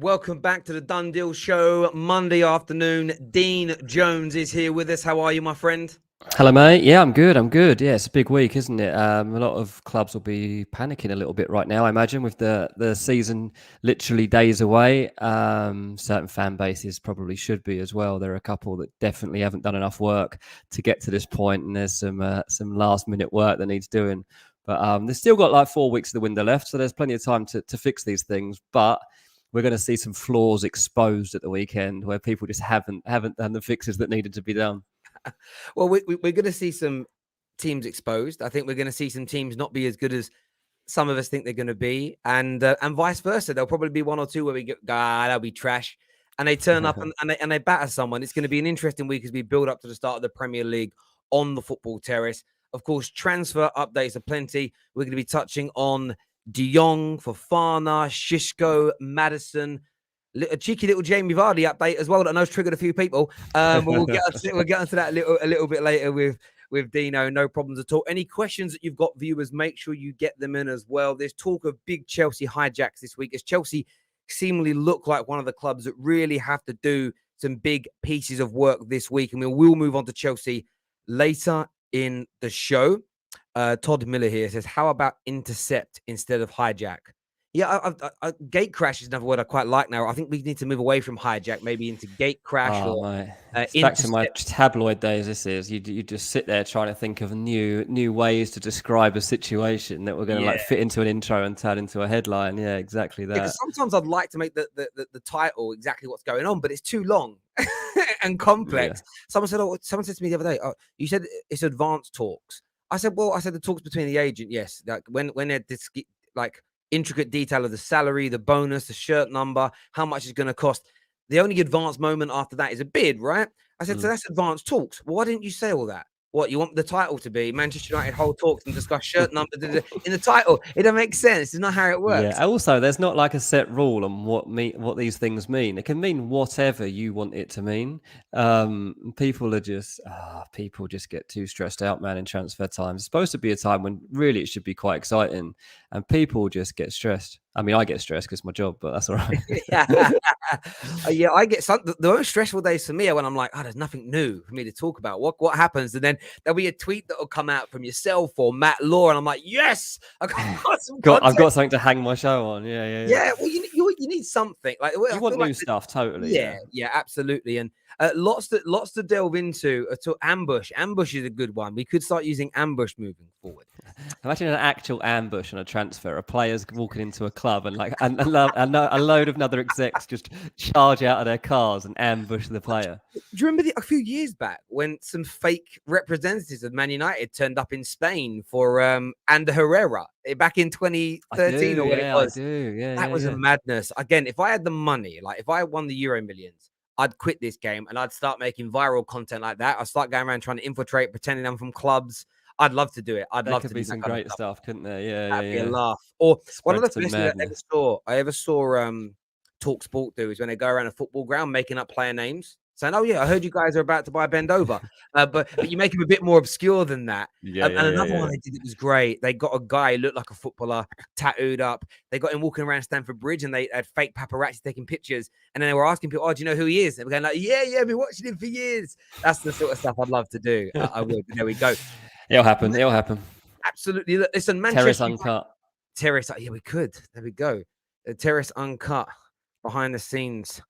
Welcome back to the Done Deal Show. Monday afternoon. Dean Jones is here with us. How are you, my friend? Hello, mate. Yeah, I'm good. I'm good. Yeah, it's a big week, isn't it? A lot of clubs will be panicking a little bit right now, I imagine, with the season literally days away. Certain fan bases probably should be as well. There are a couple that definitely haven't done enough work to get to this point, and there's some last minute work that needs doing. But they've still got like 4 weeks of the window left, so there's plenty of time to fix these things. But we're going to see some flaws exposed at the weekend where people just haven't done the fixes that needed to be done. Well, we're going to see some teams exposed. I think we're going to see some teams not be as good as some of us think they're going to be, and vice versa. There'll probably be one or two where we go, that'll be trash, and they turn up and they batter someone. It's going to be an interesting week as we build up to the start of the Premier League on the football terrace. Of course, transfer updates are plenty. We're going to be touching on De Jong, Fofana, Shishko, Madison. A cheeky little Jamie Vardy update as well that I know's triggered a few people. But we'll get into that a little bit later with Dino. No problems at all. Any questions that you've got, viewers, make sure you get them in as well. There's talk of big Chelsea hijacks this week as Chelsea seemingly look like one of the clubs that really have to do some big pieces of work this week. And we will move on to Chelsea later in the show. Todd Miller here says, how about intercept instead of hijack? Yeah, gate crash is another word I quite like now. I think we need to move away from hijack, maybe into gate crash or mate. It's back to my tabloid days. This is you just sit there trying to think of new ways to describe a situation that we're going to like fit into an intro and turn into a headline. Yeah, exactly that. Because sometimes I'd like to make the title exactly what's going on, but it's too long and complex. Yeah. Someone said to me the other day, "Oh, you said it's advanced talks." I said, "Well, the talks between the agent, yes, like when they're like." Intricate detail of the salary, the bonus, the shirt number, how much it's going to cost. The only advanced moment after that is a bid, right? I said, so that's advanced talks. Well, why didn't you say all that? What, you want the title to be Manchester United hold talks and discuss shirt number in the title? It doesn't make sense. It's not how it works. Yeah. Also, there's not like a set rule on what these things mean. It can mean whatever you want it to mean. People just get too stressed out, man. In transfer time, it's supposed to be a time when really it should be quite exciting, and people just get stressed. I mean, I get stressed because it's my job, but that's all right. Yeah, I get the most stressful days for me are when I'm like, there's nothing new for me to talk about. What happens? And then there'll be a tweet that will come out from yourself or Matt Law, and I'm like, yes, I've got something to hang my show on. Yeah. Well, you need something like you want new stuff, totally. Yeah, absolutely. And lots to delve into. Ambush is a good one. We could start using ambush moving forward. Imagine an actual ambush on a transfer. A player's walking into a club and like a load of other execs just charge out of their cars and ambush the player. Do you remember a few years back when some fake representatives of Man United turned up in Spain for Ander Herrera back in 2013 or what it was? That was a madness. Again, if I had the money, like if I won the Euro Millions, I'd quit this game and I'd start making viral content like that. I'd start going around trying to infiltrate, pretending I'm from clubs. I'd love to do it. I'd love to be some great stuff, couldn't there? Yeah, that'd be a laugh. Or one of the best things I ever saw Talk Sport do is when they go around a football ground making up player names, saying, "Oh yeah, I heard you guys are about to buy Bend Over," but you make him a bit more obscure than that. And another one they did that was great. They got a guy who looked like a footballer, tattooed up. They got him walking around Stamford Bridge, and they had fake paparazzi taking pictures. And then they were asking people, "Oh, do you know who he is?" And we're going like, "Yeah, I've been watching him for years." That's the sort of stuff I'd love to do. I would. There we go. It'll happen. Absolutely. Listen, Manchester Terrace Uncut. Terrace, yeah, we could. There we go. Terrace Uncut, behind the scenes.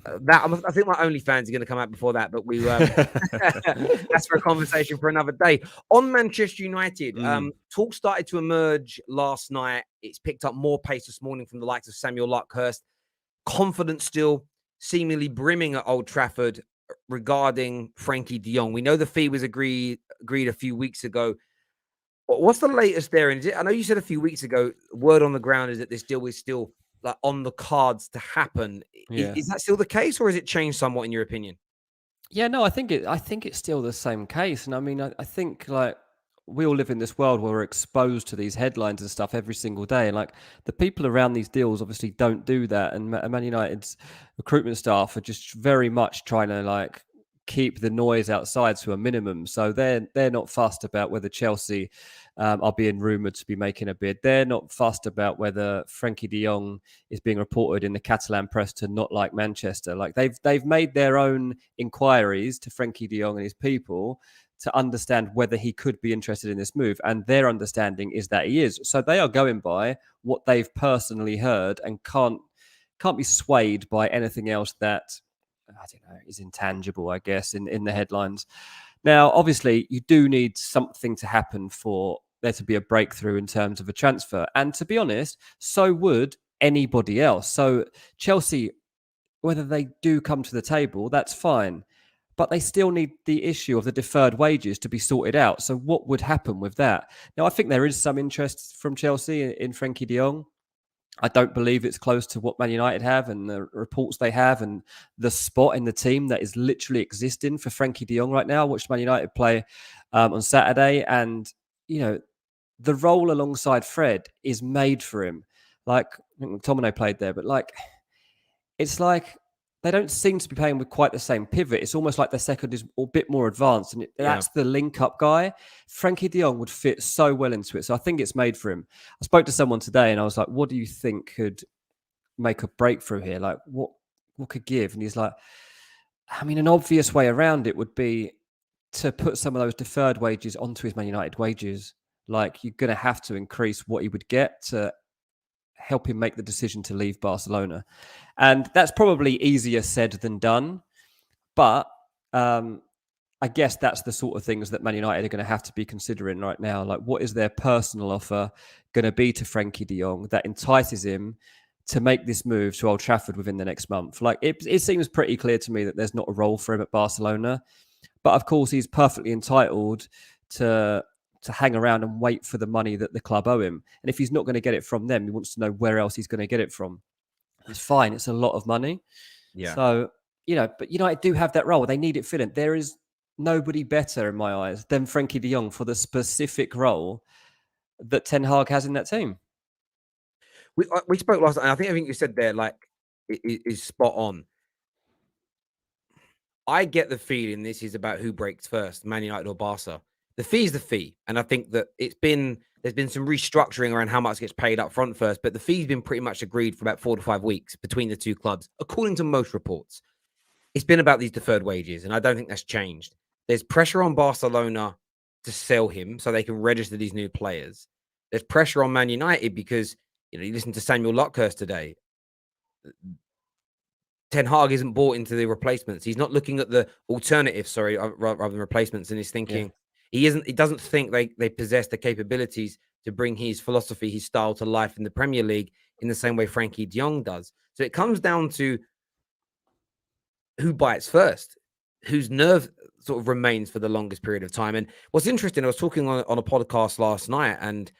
I think my OnlyFans are going to come out before that, but we that's for a conversation for another day. On Manchester United, talk started to emerge last night. It's picked up more pace this morning from the likes of Samuel Luckhurst. Confidence still seemingly brimming at Old Trafford regarding Frankie de Jong. We know the fee was agreed a few weeks ago. What's the latest there? And I know you said a few weeks ago, word on the ground is that this deal is still like on the cards to happen. Is that still the case, or has it changed somewhat in your opinion? Yeah, no, I think it's still the same case. And I mean, I think like we all live in this world where we're exposed to these headlines and stuff every single day. And like the people around these deals obviously don't do that. And Man United's recruitment staff are just very much trying to like keep the noise outside to a minimum. So they're not fussed about whether Chelsea are being rumoured to be making a bid. They're not fussed about whether Frankie de Jong is being reported in the Catalan press to not like Manchester. Like they've made their own inquiries to Frankie de Jong and his people to understand whether he could be interested in this move. And their understanding is that he is. So they are going by what they've personally heard and can't be swayed by anything else that, I don't know, is intangible, I guess, in the headlines. Now, obviously, you do need something to happen for there to be a breakthrough in terms of a transfer. And to be honest, so would anybody else. So Chelsea, whether they do come to the table, that's fine. But they still need the issue of the deferred wages to be sorted out. So what would happen with that? Now, I think there is some interest from Chelsea in Frankie de Jong. I don't believe it's close to what Man United have and the reports they have and the spot in the team that is literally existing for Frankie de Jong right now. I watched Man United play on Saturday, and the role alongside Fred is made for him. Like, I think McTominay played there, but it's like they don't seem to be playing with quite the same pivot. It's almost like their second is a bit more advanced, and that's the link-up guy. Frankie de Jong would fit so well into it, so I think it's made for him. I spoke to someone today, and I was like, what do you think could make a breakthrough here? Like, what could give? And he's like, I mean, an obvious way around it would be to put some of those deferred wages onto his Man United wages. Like, you're going to have to increase what he would get to help him make the decision to leave Barcelona. And that's probably easier said than done. But I guess that's the sort of things that Man United are going to have to be considering right now. Like, what is their personal offer going to be to Frankie de Jong that entices him to make this move to Old Trafford within the next month? Like, it seems pretty clear to me that there's not a role for him at Barcelona. But of course, he's perfectly entitled to hang around and wait for the money that the club owe him. And if he's not going to get it from them, he wants to know where else he's going to get it from. It's fine. It's a lot of money. Yeah. So, but United do have that role. They need it filling. There is nobody better in my eyes than Frankie de Jong for the specific role that Ten Hag has in that team. We spoke last night, and I think everything you said there, is spot on. I get the feeling this is about who breaks first, Man United or Barca. The fee is the fee, and I think that there's been some restructuring around how much gets paid up front first, but the fee's been pretty much agreed for about 4 to 5 weeks between the two clubs, according to most reports. It's been about these deferred wages, and I don't think that's changed. There's pressure on Barcelona to sell him so they can register these new players. There's pressure on Man United because you listen to Samuel Luckhurst today. Ten Hag isn't bought into the replacements. He's not looking at the alternatives, rather than replacements, and he's thinking. Yeah. He doesn't think they possess the capabilities to bring his philosophy, his style to life in the Premier League in the same way Frankie de Jong does. So it comes down to who bites first, whose nerve sort of remains for the longest period of time. And what's interesting, I was talking on a podcast last night, and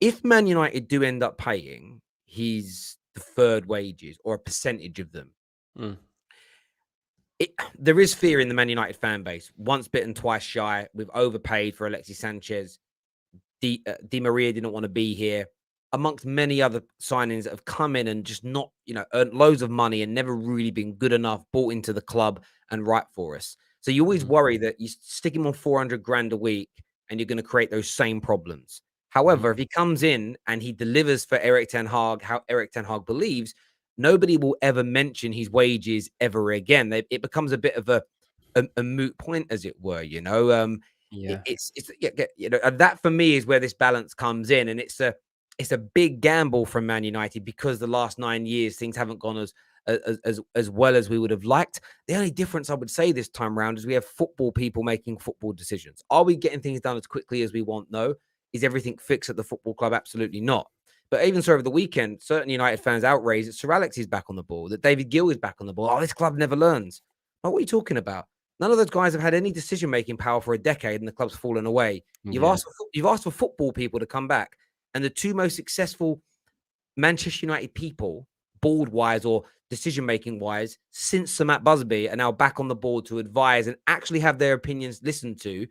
if Man United do end up paying his deferred wages or a percentage of them, there is fear in the Man United fan base. Once bitten, twice shy. We've overpaid for Alexis Sanchez. Di Maria didn't want to be here, amongst many other signings that have come in and just not, earned loads of money and never really been good enough, bought into the club and right for us. So you always worry that you stick him on 400 grand a week and you're going to create those same problems. However, if he comes in and he delivers for Erik ten Hag, how Erik ten Hag believes, nobody will ever mention his wages ever again. It becomes a bit of a moot point, as it were. It's that for me is where this balance comes in, and it's a big gamble from Man United because the last 9 years things haven't gone as well as we would have liked. The only difference I would say this time around is we have football people making football decisions. Are we getting things done as quickly as we want? No. Is everything fixed at the football club? Absolutely not. But even so, over the weekend, certain United fans outraged that Sir Alex is back on the ball, that David Gill is back on the ball. Oh, this club never learns. Well, what are you talking about? None of those guys have had any decision-making power for a decade, and the club's fallen away. You've asked for football people to come back, and the two most successful Manchester United people, board-wise or decision-making-wise, since Sir Matt Busby, are now back on the board to advise and actually have their opinions listened to.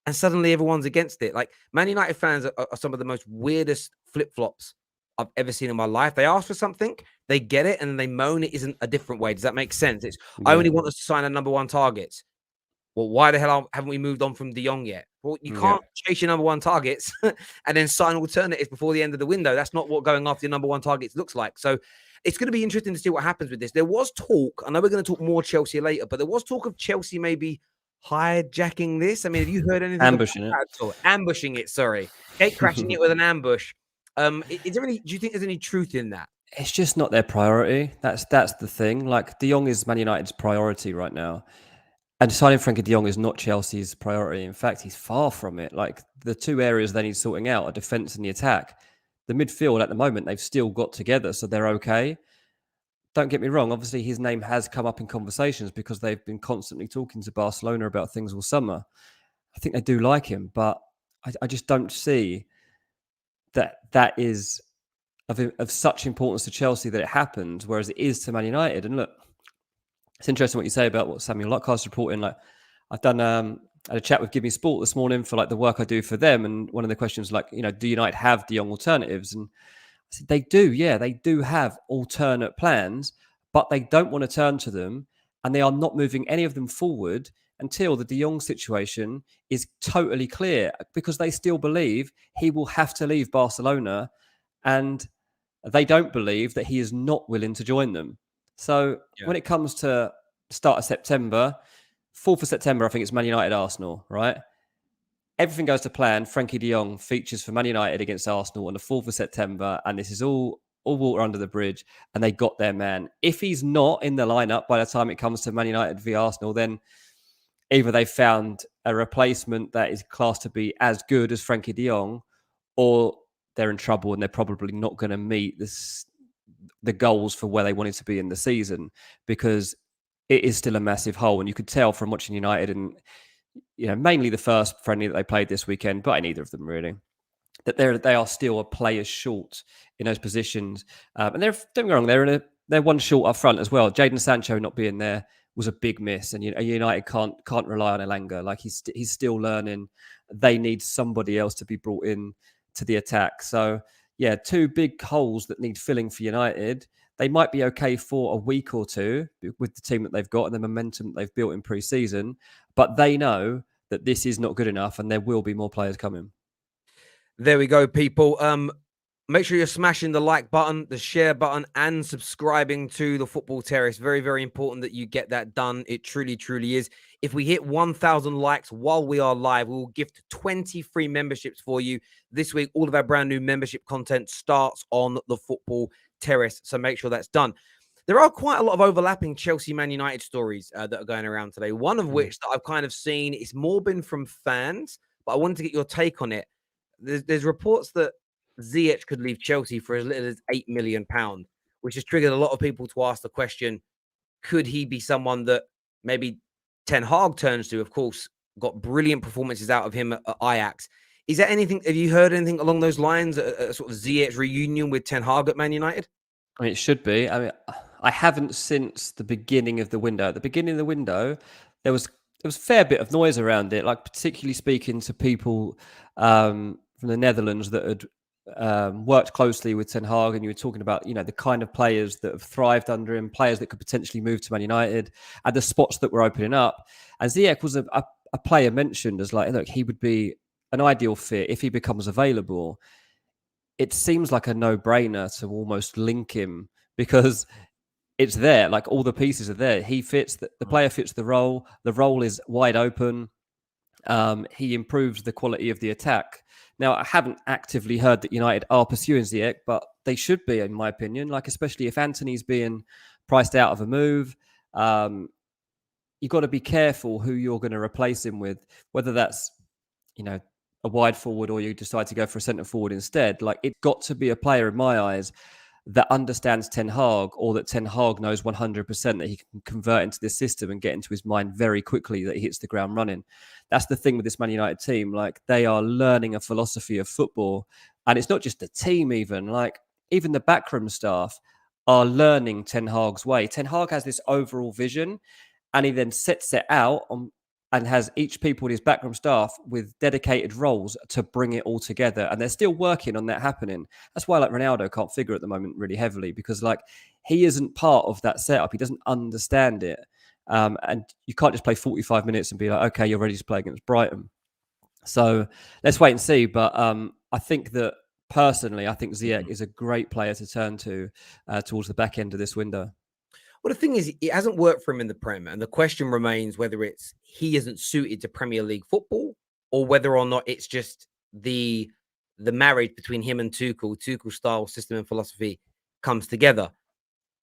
And suddenly everyone's against it. Like, Man United fans are some of the most weirdest flip-flops I've ever seen in my life. They ask for something, they get it, and then they moan it isn't a different way. Does that make sense? I only want us to sign a number one target. well, why the hell haven't we moved on from De Jong yet? Well, you Yeah. can't chase your number one targets and then sign alternatives before the end of the window. That's not what going after your number one targets looks like. So it's going to be interesting to see what happens with this. There was talk, I know we're going to talk more Chelsea later, but there was talk of Chelsea maybe hijacking this. I mean, have you heard anything about Ambushing it. that at all? Ambushing it, sorry. Gate crashing it with an ambush. Is there any, do you think there's any truth in that? It's just not their priority. That's the thing. Like De Jong is Man United's priority right now. And signing Frankie de Jong is not Chelsea's priority. In fact, he's far from it. Like the two areas they need sorting out are defence and the attack. The midfield at the moment, they've still got together, so they're okay. Don't get me wrong. Obviously, his name has come up in conversations because they've been constantly talking to Barcelona about things all summer. I think they do like him, but I just don't see that is of such importance to Chelsea that it happened, whereas it is to Man United. And look, it's interesting what you say about what Samuel Lockhart's reporting. Like, I've done I had a chat with Give Me Sport this morning for like the work I do for them, and one of the questions like, do United have De Jong alternatives? And I said they do. Yeah, they do have alternate plans, but they don't want to turn to them, and they are not moving any of them forward until the De Jong situation is totally clear, because they still believe he will have to leave Barcelona, and they don't believe that he is not willing to join them. So when it comes to start of September, 4th of September, I think it's Man United Arsenal, right? Everything goes to plan. Frankie de Jong features for Man United against Arsenal on the 4th of September, and this is all water under the bridge, and they got their man. If he's not in the lineup by the time it comes to Man United v Arsenal, then either they found a replacement that is classed to be as good as Frankie de Jong, or they're in trouble and they're probably not going to meet the goals for where they wanted to be in the season, because it is still a massive hole. And you could tell from watching United and, mainly the first friendly that they played this weekend, but in either of them really, that they are still a player short in those positions. And don't get me wrong, they're one short up front as well. Jadon Sancho not being there was a big miss, and United can't rely on Elanga. Like he's still learning. They need somebody else to be brought in to the attack. So yeah, two big holes that need filling for United. They might be okay for a week or two with the team that they've got and the momentum that they've built in pre-season, but they know that this is not good enough, and there will be more players coming. There we go, people. Make sure you're smashing the like button, the share button, and subscribing to the Football Terrace. Very, very important that you get that done. It truly, truly is. If we hit 1,000 likes while we are live, we will gift 20 free memberships for you this week. All of our brand new membership content starts on the Football Terrace, so make sure that's done. There are quite a lot of overlapping Chelsea Man United stories that are going around today, one of which that I've kind of seen, it's more been from fans, but I wanted to get your take on it. There's reports that Ziyech could leave Chelsea for as little as £8 million, which has triggered a lot of people to ask the question, could he be someone that maybe Ten Hag turns to? Of course, got brilliant performances out of him at Ajax. Is there anything, have you heard anything along those lines, a sort of Ziyech reunion with Ten Hag at Man United? I mean, it should be. I mean, I haven't since the beginning of the window. At the beginning of the window, there was a fair bit of noise around it, like particularly speaking to people from the Netherlands that had worked closely with Ten Hag, and you were talking about, the kind of players that have thrived under him, players that could potentially move to Man United, and the spots that were opening up. And Ziyech was a player mentioned as like, look, he would be an ideal fit if he becomes available. It seems like a no-brainer to almost link him, because it's there. Like all the pieces are there. He fits the player fits the role. The role is wide open. He improves the quality of the attack. Now, I haven't actively heard that United are pursuing Ziyech, but they should be, in my opinion. Like, especially if Antony's being priced out of a move, you've got to be careful who you're going to replace him with, whether that's, a wide forward or you decide to go for a centre forward instead. Like, it's got to be a player, in my eyes, that understands Ten Hag, or that Ten Hag knows 100% that he can convert into this system and get into his mind very quickly, that he hits the ground running. That's the thing with this Man United team. Like, they are learning a philosophy of football. And it's not just the team even. Like, even the backroom staff are learning Ten Hag's way. Ten Hag has this overall vision, and he then sets it out on and has each people in his backroom staff with dedicated roles to bring it all together. And they're still working on that happening. That's why like Ronaldo can't figure at the moment really heavily, because like he isn't part of that setup. He doesn't understand it. And you can't just play 45 minutes and be like, okay, you're ready to play against Brighton. So let's wait and see. But I think that personally, I think Ziyech is a great player to turn to towards the back end of this window. Well, the thing is, it hasn't worked for him in the Prem, and the question remains whether it's he isn't suited to Premier League football, or whether or not it's just the marriage between him and Tuchel's style, system, and philosophy comes together.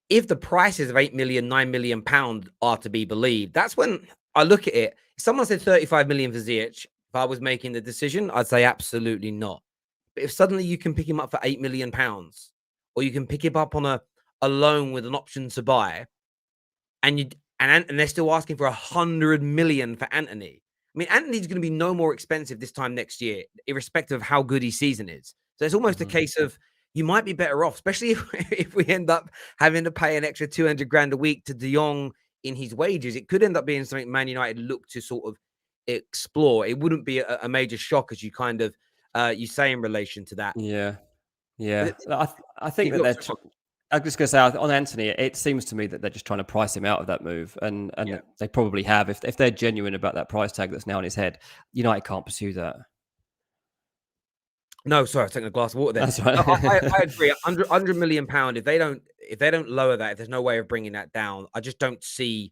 If the prices of 8 million, 9 million pounds are to be believed, that's when I look at it. If someone said 35 million for Ziyech, if I was making the decision, I'd say absolutely not. But if suddenly you can pick him up for 8 million pounds, or you can pick him up on a loan with an option to buy, and they're still asking for 100 million for Antony. I mean, Antony's going to be no more expensive this time next year, irrespective of how good his season is. So it's almost a case of you might be better off, especially if we end up having to pay an extra 200 grand a week to De Jong in his wages. It could end up being something Man United look to sort of explore. It wouldn't be a major shock, as you kind of you say in relation to that. Yeah. I think that they're. I'm just going to say on Antony, it seems to me that they're just trying to price him out of that move, and they probably have. If they're genuine about that price tag that's now on his head, United can't pursue that. No, sorry, I was taking a glass of water there. That's right. I agree. 100 million pound. If they don't lower that, if there's no way of bringing that down, I just don't see.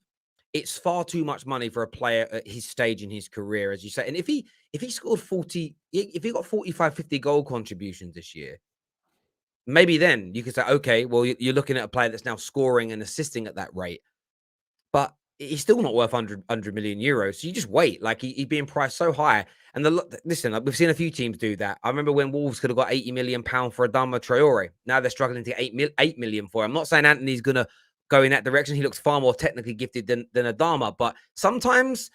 It's far too much money for a player at his stage in his career, as you say. And if he scored 40, if he got 45, 50 goal contributions this year, maybe then you could say, okay, well, you're looking at a player that's now scoring and assisting at that rate. But he's still not worth 100 million euros. So you just wait. Like he's being priced so high. And listen, we've seen a few teams do that. I remember when Wolves could have got 80 million pounds for Adama Traore. Now they're struggling to get 8 million for him. I'm not saying Antony's going to go in that direction. He looks far more technically gifted than Adama. But sometimes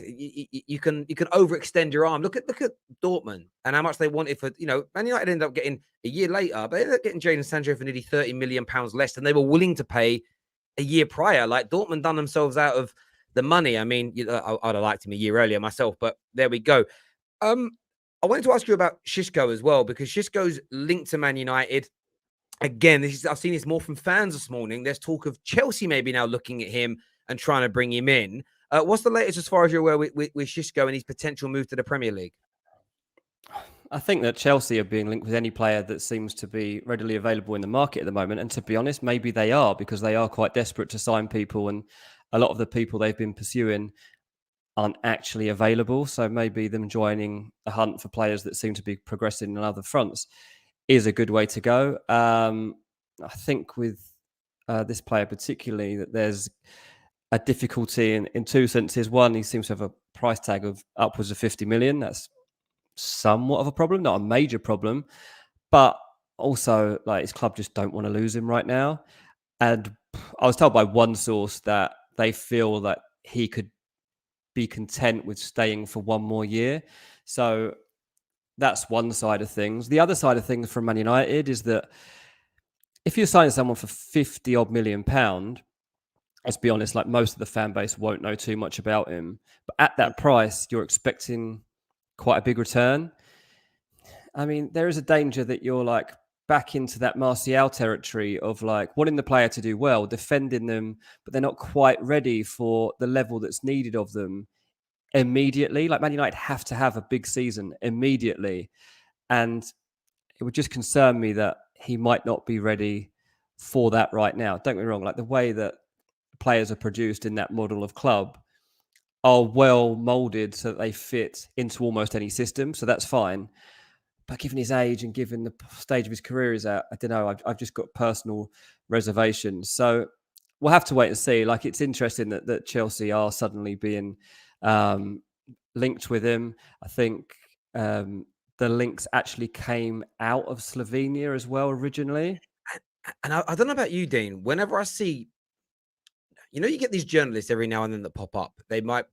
you can overextend your arm. Look at Dortmund and how much they wanted for, Man United ended up getting a year later, but they ended up getting Jadon Sancho for nearly 30 million pounds less than they were willing to pay a year prior. Like Dortmund done themselves out of the money. I mean, I'd have liked him a year earlier myself, but there we go. I wanted to ask you about Šeško as well, because Šeško's linked to Man United. Again, I've seen this more from fans this morning. There's talk of Chelsea maybe now looking at him and trying to bring him in. What's the latest as far as you're aware with Šeško and his potential move to the Premier League? I think that Chelsea are being linked with any player that seems to be readily available in the market at the moment. And to be honest, maybe they are, because they are quite desperate to sign people. And a lot of the people they've been pursuing aren't actually available. So maybe them joining a hunt for players that seem to be progressing in other fronts is a good way to go. I think with this player particularly, that there's a difficulty in two senses. One, he seems to have a price tag of upwards of 50 million. That's somewhat of a problem, not a major problem, but also like his club just don't want to lose him right now. And I was told by one source that they feel that he could be content with staying for one more year. So that's one side of things. The other side of things from Man United is that if you're signing someone for 50 odd million pound, let's be honest, like most of the fan base won't know too much about him. But at that price, you're expecting quite a big return. I mean, there is a danger that you're like back into that Martial territory of like wanting the player to do well, defending them, but they're not quite ready for the level that's needed of them immediately. Like Man United have to have a big season immediately. And it would just concern me that he might not be ready for that right now. Don't get me wrong, like the way that players are produced in that model of club are well molded so that they fit into almost any system. So that's fine. But given his age and given the stage of his career is at, I don't know, I've just got personal reservations. So we'll have to wait and see. Like, it's interesting that Chelsea are suddenly being linked with him. I think the links actually came out of Slovenia as well originally. And I don't know about you, Dean. Whenever I see, you get these journalists every now and then that pop up.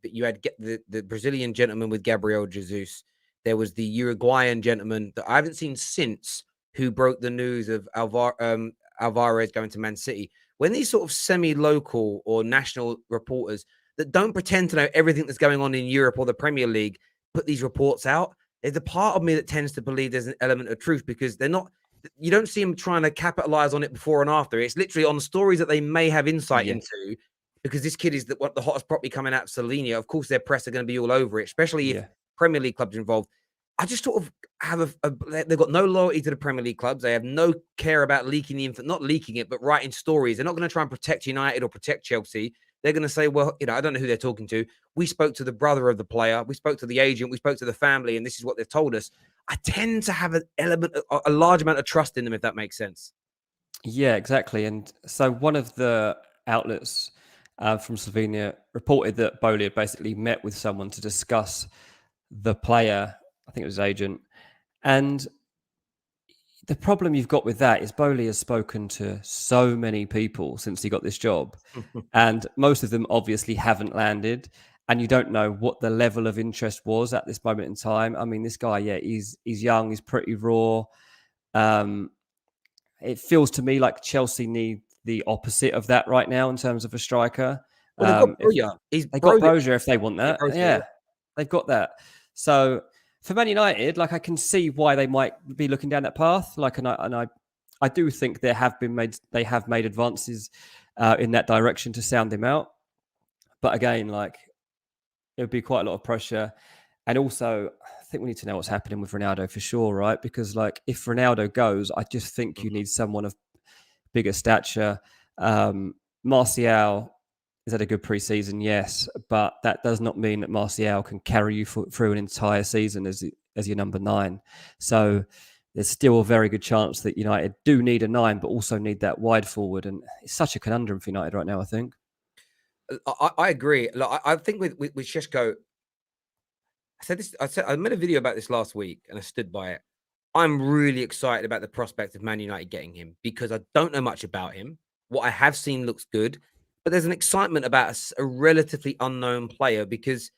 You had the Brazilian gentleman with Gabriel Jesus. There was the Uruguayan gentleman that I haven't seen since, who broke the news of Alvarez going to Man City. When these sort of semi-local or national reporters that don't pretend to know everything that's going on in Europe or the Premier League put these reports out, there's a part of me that tends to believe there's an element of truth, because you don't see them trying to capitalize on it before and after. It's literally on stories that they may have insight into because this kid is the hottest property coming out of Sardinia. Of course, their press are going to be all over it, especially if Yeah. Premier League clubs are involved. I just sort of have they've got no loyalty to the Premier League clubs. They have no care about leaking the info, not leaking it, but writing stories. They're not going to try and protect United or protect Chelsea. They're going to say, well, I don't know who they're talking to. We spoke to the brother of the player. We spoke to the agent. We spoke to the family, and this is what they've told us. I tend to have a large amount of trust in them, if that makes sense. Yeah, exactly. And so one of the outlets from Slovenia reported that Bowley had basically met with someone to discuss the player. I think it was his agent. And the problem you've got with that is Bowley has spoken to so many people since he got this job, and most of them obviously haven't landed. And you don't know what the level of interest was at this moment in time. I mean, this guy, yeah, he's young, he's pretty raw. It feels to me like Chelsea need the opposite of that right now in terms of a striker. Well, they've got Broja. They got Broja if they want that. Broja, yeah, they've got that. So for Man United, like I can see why they might be looking down that path. Like, and I do think they have made advances in that direction to sound him out. But again, like it would be quite a lot of pressure. And also, I think we need to know what's happening with Ronaldo for sure, right? Because like if Ronaldo goes, I just think you need someone of bigger stature. Martial has had a good preseason, yes, but that does not mean that Martial can carry you through an entire season as your number 9. So there's still a very good chance that United do need a 9, but also need that wide forward. And it's such a conundrum for United right now, I think. I agree. Look, I think with Šeško, I made a video about this last week and I stood by it. I'm really excited about the prospect of Man United getting him because I don't know much about him. What I have seen looks good, but there's an excitement about a relatively unknown player because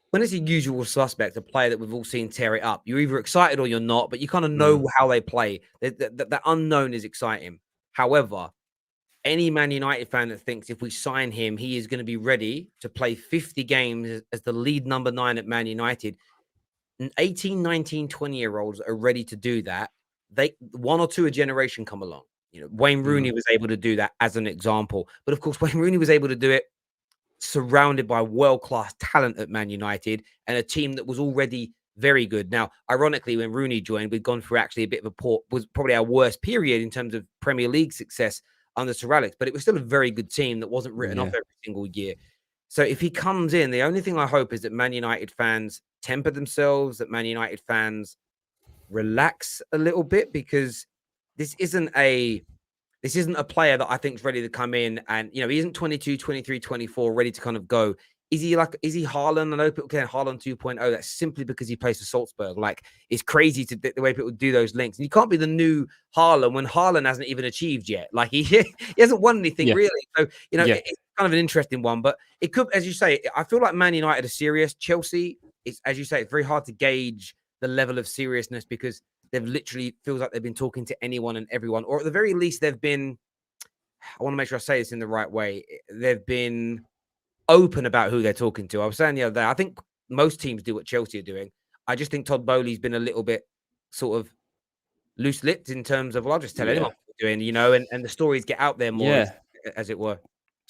when it's a usual suspect, a player that we've all seen tear it up, you're either excited or you're not, but you kind of know how they play. That unknown is exciting. However, any Man United fan that thinks if we sign him, he is going to be ready to play 50 games as the lead number 9 at Man United. 18, 19, 20-year-olds are ready to do that. One or two a generation come along. Wayne Rooney was able to do that as an example. But of course, Wayne Rooney was able to do it surrounded by world-class talent at Man United and a team that was already very good. Now, ironically, when Rooney joined, we'd gone through actually a bit of was probably our worst period in terms of Premier League success under Sir Alex, but it was still a very good team that wasn't written off every single year. So if he comes in, the only thing I hope is that Man United fans temper themselves, that Man United fans relax a little bit, because this isn't a player that I think is ready to come in and, he isn't 22, 23, 24, ready to kind of go. Is he Haaland? I know people can Haaland 2.0. That's simply because he plays for Salzburg. Like, it's crazy the way people do those links. And you can't be the new Haaland when Haaland hasn't even achieved yet. Like, he hasn't won anything really. So, it's kind of an interesting one. But it could, as you say, I feel like Man United are serious. Chelsea, as you say, it's very hard to gauge the level of seriousness because they've literally feels like they've been talking to anyone and everyone. Or at the very least, they've been, I want to make sure I say this in the right way. They've been open about who they're talking to. I was saying the other day, I think most teams do what Chelsea are doing. I just think Todd Bowley's been a little bit sort of loose-lipped in terms of, well, I'll just tell anyone what we're doing, and the stories get out there more, as it were.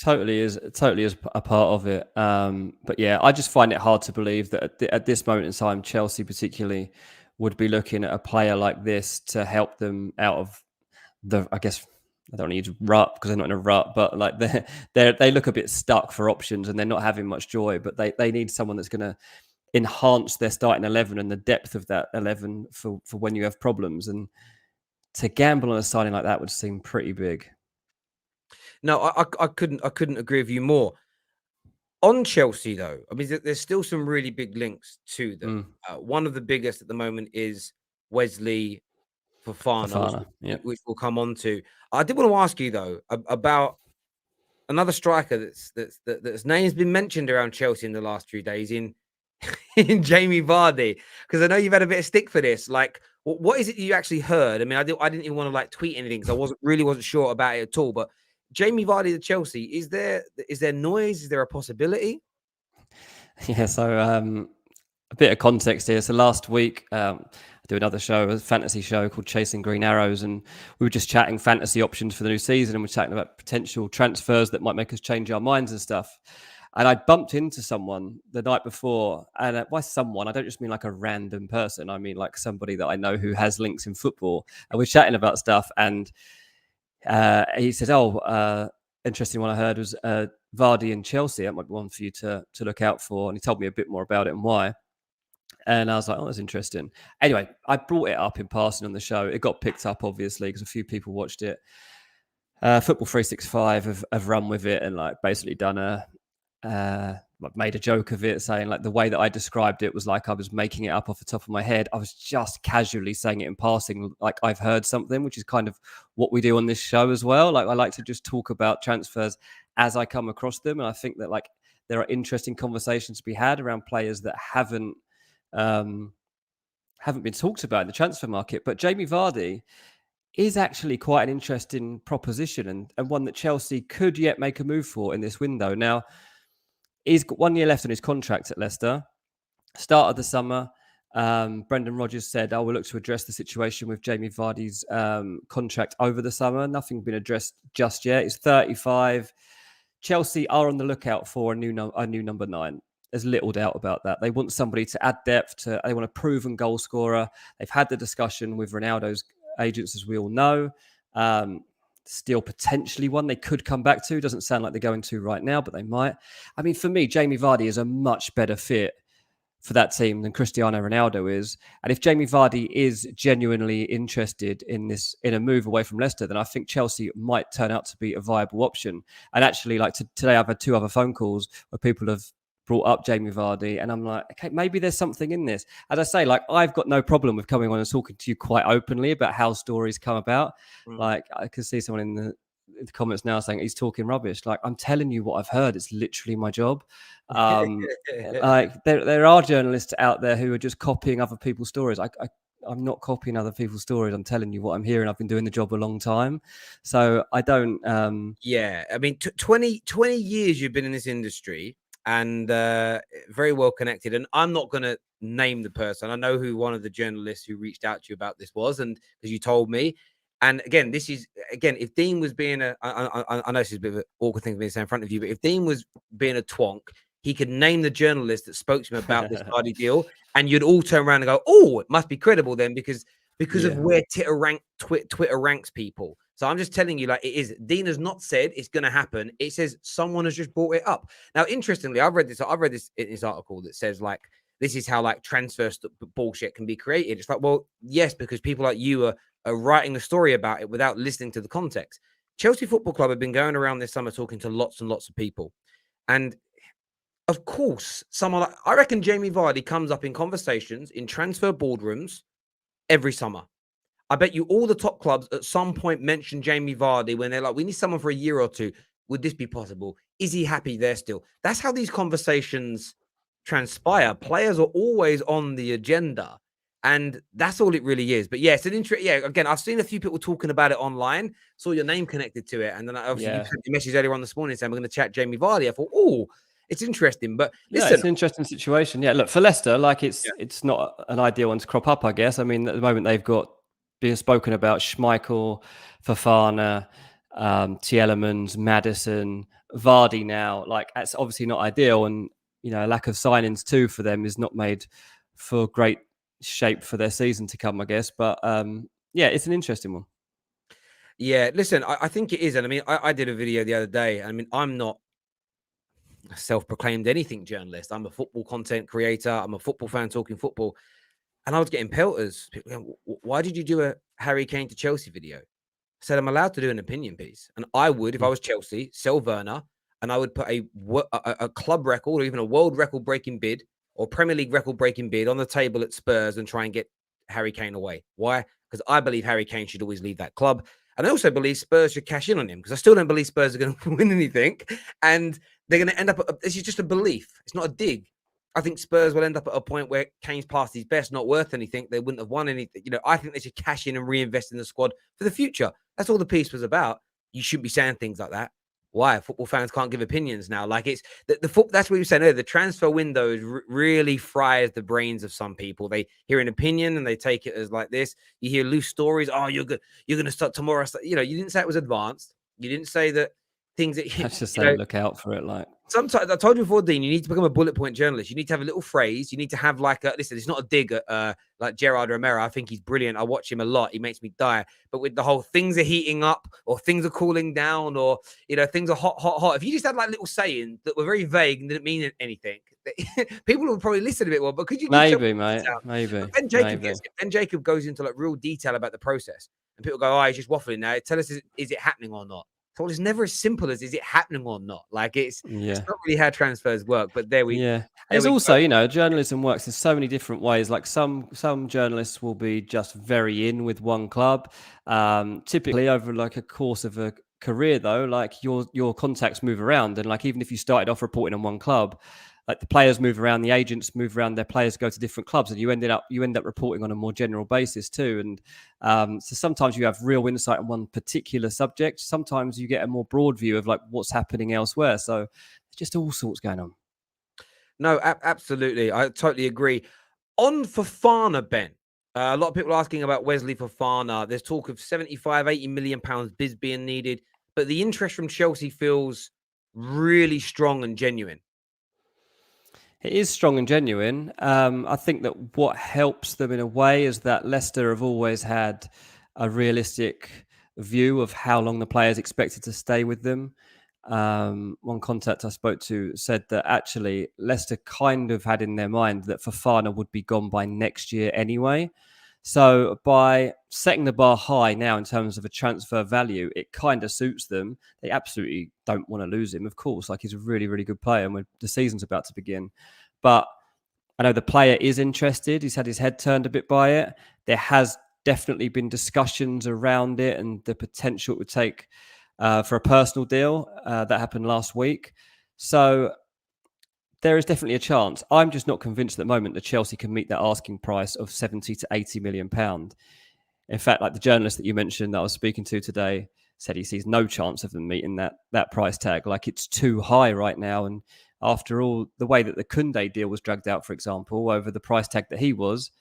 Totally is a part of it. But yeah, I just find it hard to believe that at this moment in time, Chelsea particularly would be looking at a player like this to help them out of I guess, I don't need rut because they're not in a rut, but like they look a bit stuck for options and they're not having much joy, but they need someone that's going to enhance their starting 11 and the depth of that 11 for when you have problems. And to gamble on a signing like that would seem pretty big. No, I couldn't agree with you more. On Chelsea, though, I mean, there's still some really big links to them. One of the biggest at the moment is Wesley Fofana, which we'll come on to. I did want to ask you, though, about another striker that's name's been mentioned around Chelsea in the last few days in Jamie Vardy, because I know you've had a bit of stick for this. Like, what is it you actually heard? I mean, I didn't even want to tweet anything because I wasn't sure about it at all. But Jamie Vardy to Chelsea, is there noise? Is there a possibility? Yeah, so a bit of context here. So last week, I do another show, a fantasy show called Chasing Green Arrows, and we were just chatting fantasy options for the new season, and we're chatting about potential transfers that might make us change our minds and stuff. And I bumped into someone the night before, and by someone, I don't just mean like a random person. I mean like somebody that I know who has links in football. And we're chatting about stuff, and he said, interesting one I heard was Vardy and Chelsea. That might be one for you to look out for. And he told me a bit more about it and why. And I was like, oh, that's interesting. Anyway, I brought it up in passing on the show. It got picked up, obviously, because a few people watched it. Football 365 have run with it and like basically done made a joke of it, saying like the way that I described it was like I was making it up off the top of my head. I was just casually saying it in passing, like I've heard something, which is kind of what we do on this show as well. Like I like to just talk about transfers as I come across them. And I think that like there are interesting conversations to be had around players that haven't been talked about in the transfer market. But Jamie Vardy is actually quite an interesting proposition and one that Chelsea could yet make a move for in this window. Now, he's got 1 year left on his contract at Leicester. Start of the summer, Brendan Rodgers said, we'll look to address the situation with Jamie Vardy's contract over the summer. Nothing been addressed just yet. He's 35. Chelsea are on the lookout for a new number 9. There's little doubt about that. They want somebody to add depth. They want a proven goal scorer. They've had the discussion with Ronaldo's agents, as we all know. Still potentially one they could come back to. Doesn't sound like they're going to right now, but they might. I mean, for me, Jamie Vardy is a much better fit for that team than Cristiano Ronaldo is. And if Jamie Vardy is genuinely interested in a move away from Leicester, then I think Chelsea might turn out to be a viable option. And actually, like today, I've had 2 other phone calls where people have brought up Jamie Vardy, and I'm like, okay, maybe there's something in this. As I say, like I've got no problem with coming on and talking to you quite openly about how stories come about. Like I can see someone in the comments now saying he's talking rubbish. Like I'm telling you what I've heard. It's literally my job. Like there are journalists out there who are just copying other people's stories. I'm not copying other people's stories. I'm telling you what I'm hearing. I've been doing the job a long time, so I don't. Yeah, I mean, 20 years you've been in this industry. And very well connected. And I'm not going to name the person. I know who one of the journalists who reached out to you about this was, and because you told me. And again, if Dean was being I know this is a bit of an awkward thing for me to say in front of you, but if Dean was being a twonk, he could name the journalist that spoke to him about this Vardy deal, and you'd all turn around and go, "Oh, it must be credible then," because of where Twitter ranks people. So I'm just telling you, like it is. Dean has not said it's going to happen. It says someone has just brought it up. Now, interestingly, I've read this in this article that says like this is how like transfer bullshit can be created. It's like, well, yes, because people like you are writing a story about it without listening to the context. Chelsea Football Club have been going around this summer talking to lots and lots of people, and of course, someone like I reckon Jamie Vardy comes up in conversations in transfer boardrooms every summer. I bet you all the top clubs at some point mention Jamie Vardy when they're like, we need someone for a year or 2. Would this be possible? Is he happy there still? That's how these conversations transpire. Players are always on the agenda. And that's all it really is. But yeah, it's an interest. Yeah, again, I've seen a few people talking about it online, saw your name connected to it. And then obviously you sent a message earlier on this morning saying we're going to chat Jamie Vardy. I thought, oh, it's interesting. But listen, it's an interesting situation. Yeah, look, for Leicester, like it's not an ideal one to crop up, I guess. I mean, at the moment they've got being spoken about Schmeichel, Fofana, Tielemans, Maddison, Vardy now. Like that's obviously not ideal, and a lack of signings too for them is not made for great shape for their season to come, I guess. But it's an interesting one. Yeah, listen, I think it is, and I mean, I did a video the other day. I mean, I'm not a self-proclaimed anything journalist. I'm a football content creator. I'm a football fan talking football. And I was getting pelters. Why did you do a Harry Kane to Chelsea video? I said, I'm allowed to do an opinion piece. And I would, if I was Chelsea, sell Werner, and I would put a club record or even a world record breaking bid or Premier League record breaking bid on the table at Spurs and try and get Harry Kane away. Why? Because I believe Harry Kane should always leave that club. And I also believe Spurs should cash in on him because I still don't believe Spurs are going to win anything. And they're going to end up, this is just a belief. It's not a dig. I think Spurs will end up at a point where Kane's past his best, not worth anything. They wouldn't have won anything. I think they should cash in and reinvest in the squad for the future. That's all the piece was about. You shouldn't be saying things like that. Why? Football fans can't give opinions now. Like it's that's what you said earlier. The transfer window really fries the brains of some people. They hear an opinion and they take it as like this. You hear loose stories. Oh, you're good. You're going to start tomorrow. You know, you didn't say it was advanced. You didn't say that things that Let's just you say know. look out for it. Like Sometimes I told you before, Dean, you need to become a bullet point journalist. You need to have a little phrase. You need to have like listen, it's not a dig at like Gerard Romero. I think he's brilliant. I watch him a lot. He makes me die. But with the whole things are heating up or things are cooling down or, you know, things are hot, hot, hot. If you just had like little sayings that were very vague and didn't mean anything, people would probably listen a bit more. But could you give maybe, mate, detail? maybe, But Ben Jacob maybe. Ben Jacob goes into like real detail about the process. And people go, oh, he's just waffling now. Tell us, is it happening or not? So it's never as simple as is it happening or not. Like it's Yeah. not really how transfers work. But there we Yeah. there There's we also, go. you know, journalism works in so many different ways. Like some journalists will be just very in with one club. Typically over like a course of a career though, like your contacts move around. And like even if you started off reporting on one club, like the players move around, the agents move around, their players go to different clubs, and you end up reporting on a more general basis too. And so sometimes you have real insight on one particular subject. Sometimes you get a more broad view of like what's happening elsewhere. So there's just all sorts going on. No, absolutely. I totally agree. On Fofana, Ben, a lot of people are asking about Wesley Fofana. There's talk of 75, 80 million pounds bids being needed, but the interest from Chelsea feels really strong and genuine. It is strong and genuine. I think that what helps them in a way is that Leicester have always had a realistic view of how long the players expected to stay with them. One contact I spoke to said that actually Leicester kind of had in their mind that Fofana would be gone by next year anyway. So by setting the bar high now in terms of a transfer value, it kind of suits them. They absolutely don't want to lose him, of course. Like he's a really, really good player, and the season's about to begin. But I know the player is interested. He's had his head turned a bit by it. There has definitely been discussions around it and the potential it would take for a personal deal that happened last week. So there is definitely a chance. I'm just not convinced at the moment that Chelsea can meet that asking price of 70 to 80 million pound. In fact, like the journalist that you mentioned that I was speaking to today said he sees no chance of them meeting that price tag. Like it's too high right now. And after all, the way that the Koundé deal was dragged out, for example, over the price tag that he was,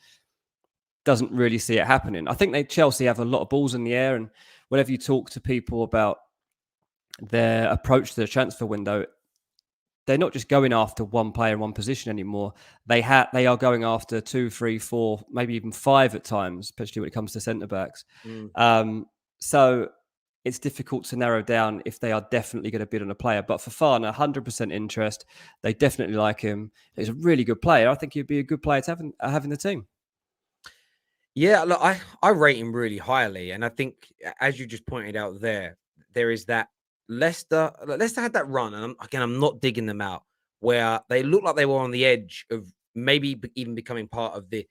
doesn't really see it happening. I think Chelsea have a lot of balls in the air, and whenever you talk to people about their approach to the transfer window, they're not just going after one player in one position anymore. They are going after 2, 3, 4, maybe even 5 at times, especially when it comes to centre backs. So it's difficult to narrow down if they are definitely going to bid on a player. But for Fofana, 100% interest. They definitely like him. He's a really good player. I think he'd be a good player to have in the team. Yeah, look, I rate him really highly, and I think as you just pointed out there is that Leicester had that run, and I'm not digging them out, where they looked like they were on the edge of maybe even becoming part of it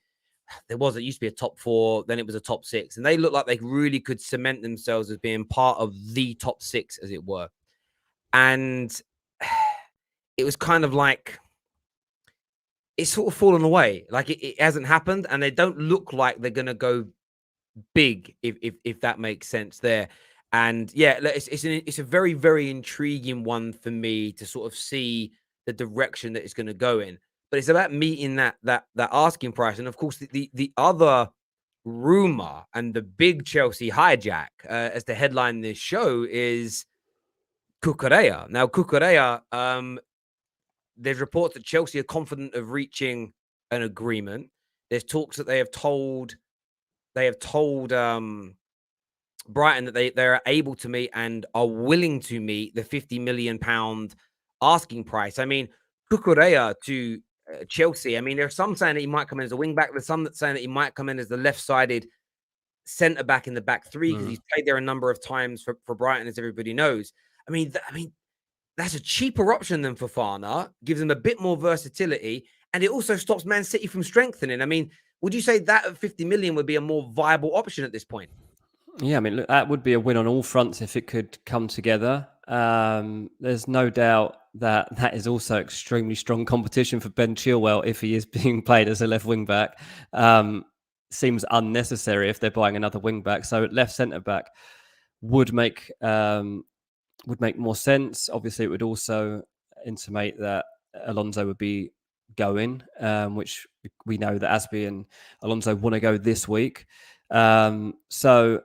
used to be a top 4, then it was a top 6, and they looked like they really could cement themselves as being part of the top 6, as it were. And it was kind of like it's sort of fallen away. Like it hasn't happened, and they don't look like they're gonna go big, if that makes sense there. And yeah, it's a very, very intriguing one for me to sort of see the direction that it's going to go in. But it's about meeting that asking price. And of course, the other rumor and the big Chelsea hijack as the headline this show is Cucurella. Now, Cucurella, there's reports that Chelsea are confident of reaching an agreement. There's talks that they have told Brighton that they're able to meet and are willing to meet the 50 million pound asking price. I mean, Cucurella to Chelsea. I mean, there's some saying that he might come in as a wing back. There's some that saying that he might come in as the left-sided centre back in the back three because he's played there a number of times for Brighton, as everybody knows. I mean, that's a cheaper option than Fofana. Gives them a bit more versatility, and it also stops Man City from strengthening. I mean, would you say that at 50 million would be a more viable option at this point? Yeah, I mean, look, that would be a win on all fronts if it could come together. There's no doubt that is also extremely strong competition for Ben Chilwell if he is being played as a left wing back. Seems unnecessary if they're buying another wing back. So left centre back would make would make more sense. Obviously, it would also intimate that Alonso would be going, which we know that Asby and Alonso want to go this week. So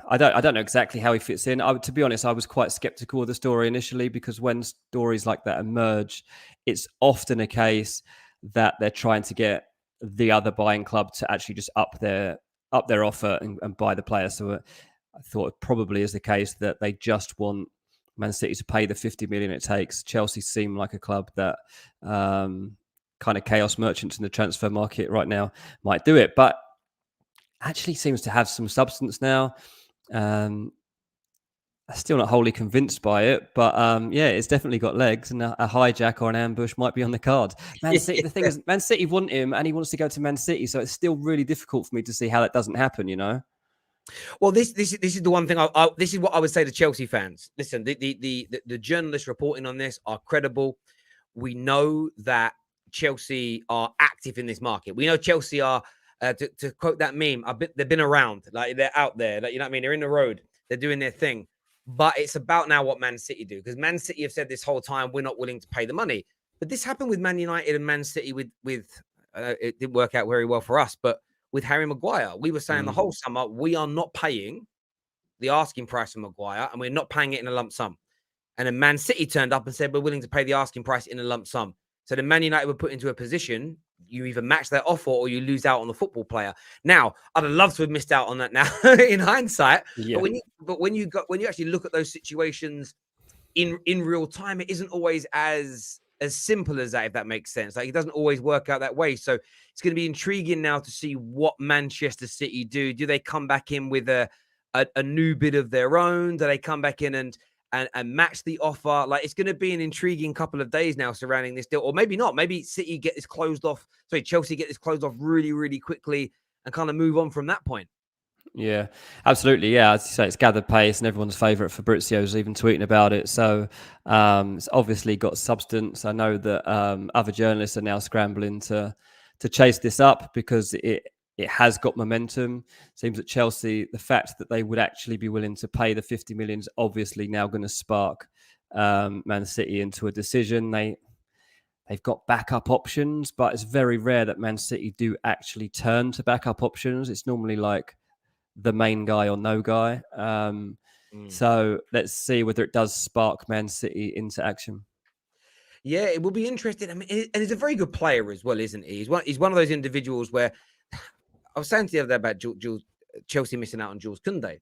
I don't know exactly how he fits in. To be honest, I was quite skeptical of the story initially, because when stories like that emerge, it's often a case that they're trying to get the other buying club to actually just up their offer and buy the player. So I thought it probably is the case that they just want Man City to pay the 50 million it takes. Chelsea seem like a club that kind of chaos merchants in the transfer market right now might do it, but actually seems to have some substance now. I'm still not wholly convinced by it, but yeah, it's definitely got legs, and a hijack or an ambush might be on the card. Man City, the thing is, Man City want him, and he wants to go to Man City, so it's still really difficult for me to see how that doesn't happen. You know. Well, this is the one thing. This is what I would say to Chelsea fans. Listen, the journalists reporting on this are credible. We know that Chelsea are active in this market. We know Chelsea are, to quote that meme, they've been around. Like, they're out there. Like, you know what I mean? They're in the road. They're doing their thing. But it's about now what Man City do, because Man City have said this whole time, we're not willing to pay the money. But this happened with Man United and Man City with it didn't work out very well for us, but with Harry Maguire, we were saying the whole summer, we are not paying the asking price of Maguire, and we're not paying it in a lump sum. And then Man City turned up and said, we're willing to pay the asking price in a lump sum. So then Man United were put into a position, you either match their offer or you lose out on the football player. Now, I'd have loved to have missed out on that now in hindsight. Yeah. But when you actually look at those situations in real time, it isn't always as simple as that, if that makes sense. Like, it doesn't always work out that way. So it's going to be intriguing now to see what Manchester City do. Do they come back in with a new bid of their own? Do they come back in and match the offer? Like, it's going to be an intriguing couple of days now surrounding this deal, or maybe not. Maybe City get this closed off. Sorry, Chelsea get this closed off really, really quickly and kind of move on from that point. Yeah, absolutely. Yeah, as you say, it's gathered pace, and everyone's favourite Fabrizio's even tweeting about it. So it's obviously got substance. I know that other journalists are now scrambling to chase this up, because it has got momentum. Seems that Chelsea, the fact that they would actually be willing to pay the 50 million is obviously now going to spark Man City into a decision. They've got backup options, but it's very rare that Man City do actually turn to backup options. It's normally like the main guy or no guy. So let's see whether it does spark Man City into action. Yeah, it will be interesting. I mean, and he's a very good player as well, isn't he? He's one of those individuals where I was saying to the other day about Chelsea missing out on Jules Koundé,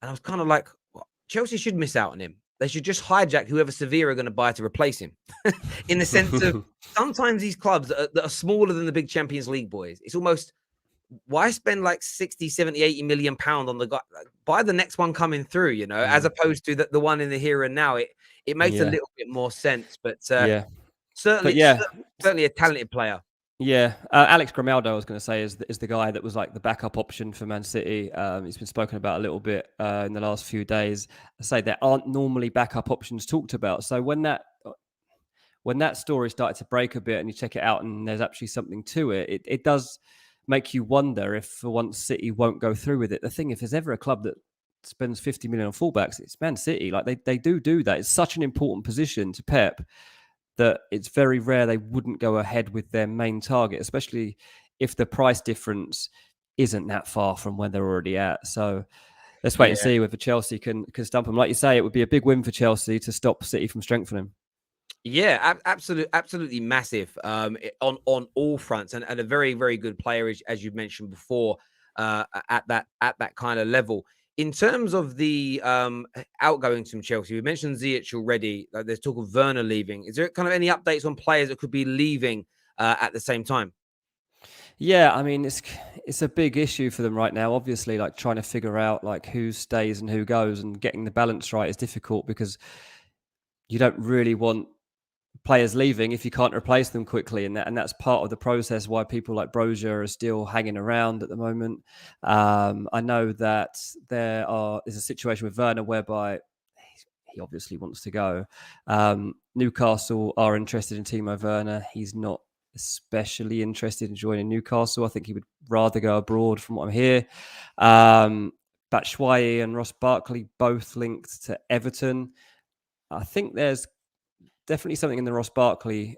and I was kind of like, well, Chelsea should miss out on him. They should just hijack whoever Sevilla are going to buy to replace him. In the sense of, sometimes these clubs that are smaller than the big Champions League boys, it's almost, why spend like 60, 70, 80 million pounds on the guy? Buy the next one coming through, you know, as opposed to the one in the here and now. It makes a little bit more sense, but certainly a talented player. Yeah, Alex Grimaldo, I was going to say, is the guy that was like the backup option for Man City. It's been spoken about a little bit in the last few days. I say there aren't normally backup options talked about. So when that story started to break a bit, and you check it out, and there's actually something to it, it does make you wonder if for once City won't go through with it. The thing, if there's ever a club that spends 50 million on fullbacks, it's Man City. Like, they do that. It's such an important position to Pep that it's very rare they wouldn't go ahead with their main target, especially if the price difference isn't that far from where they're already at. So let's wait and see whether Chelsea can stump them. Like you say, it would be a big win for Chelsea to stop City from strengthening. Yeah, absolutely massive on all fronts, and a very, very good player, as you mentioned before, at that kind of level. In terms of the outgoings from Chelsea, we mentioned Ziyech already. There's talk of Werner leaving. Is there kind of any updates on players that could be leaving at the same time? Yeah, I mean, it's a big issue for them right now. Obviously, like, trying to figure out like who stays and who goes, and getting the balance right is difficult, because you don't really want players leaving if you can't replace them quickly, and that's part of the process why people like Brozier are still hanging around at the moment. I know that is a situation with Werner whereby he obviously wants to go. Newcastle are interested in Timo Werner. He's not especially interested in joining Newcastle. I think he would rather go abroad, from what I'm hearing. Batshuayi and Ross Barkley both linked to Everton. I think there's definitely something in the Ross Barkley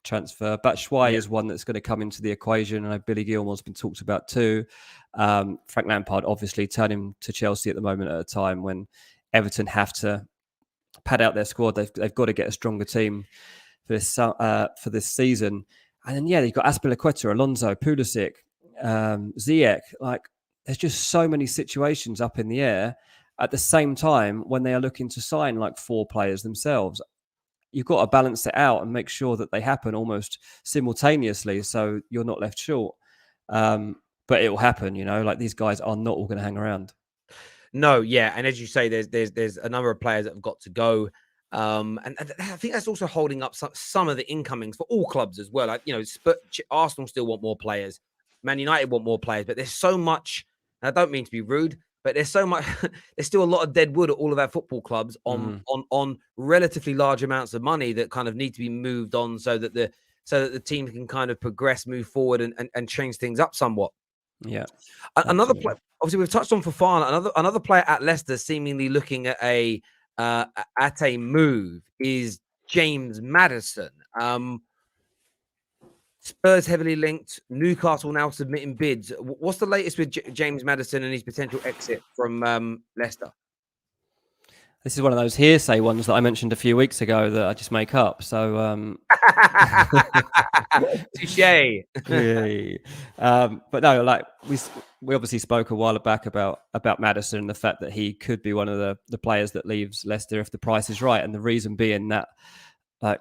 transfer. Batshuayi is one that's going to come into the equation. I know Billy Gilmore's been talked about too. Frank Lampard obviously turning to Chelsea at the moment at a time when Everton have to pad out their squad. They've got to get a stronger team for this season. And then you've got Azpilicueta, Alonso, Pulisic, Ziyech. Like, there's just so many situations up in the air at the same time when they are looking to sign like 4 players themselves. You've got to balance it out and make sure that they happen almost simultaneously, so you're not left short. But it will happen, like these guys are not all going to hang around. No, yeah, and as you say, there's a number of players that have got to go, and I think that's also holding up some of the incomings for all clubs as well. Like, Arsenal still want more players, Man United want more players, but there's so much. And I don't mean to be rude, but there's so much. There's still a lot of dead wood at all of our football clubs on relatively large amounts of money that kind of need to be moved on so that the team can kind of progress, move forward, and change things up somewhat. Yeah. Another player, obviously we've touched on Fofana. Another player at Leicester seemingly looking at a move is James Maddison. Spurs heavily linked. Newcastle now submitting bids. What's the latest with James Maddison and his potential exit from Leicester? This is one of those hearsay ones that I mentioned a few weeks ago that I just make up. So, touche. But no, like we obviously spoke a while back about Maddison and the fact that he could be one of the players that leaves Leicester if the price is right, and the reason being that like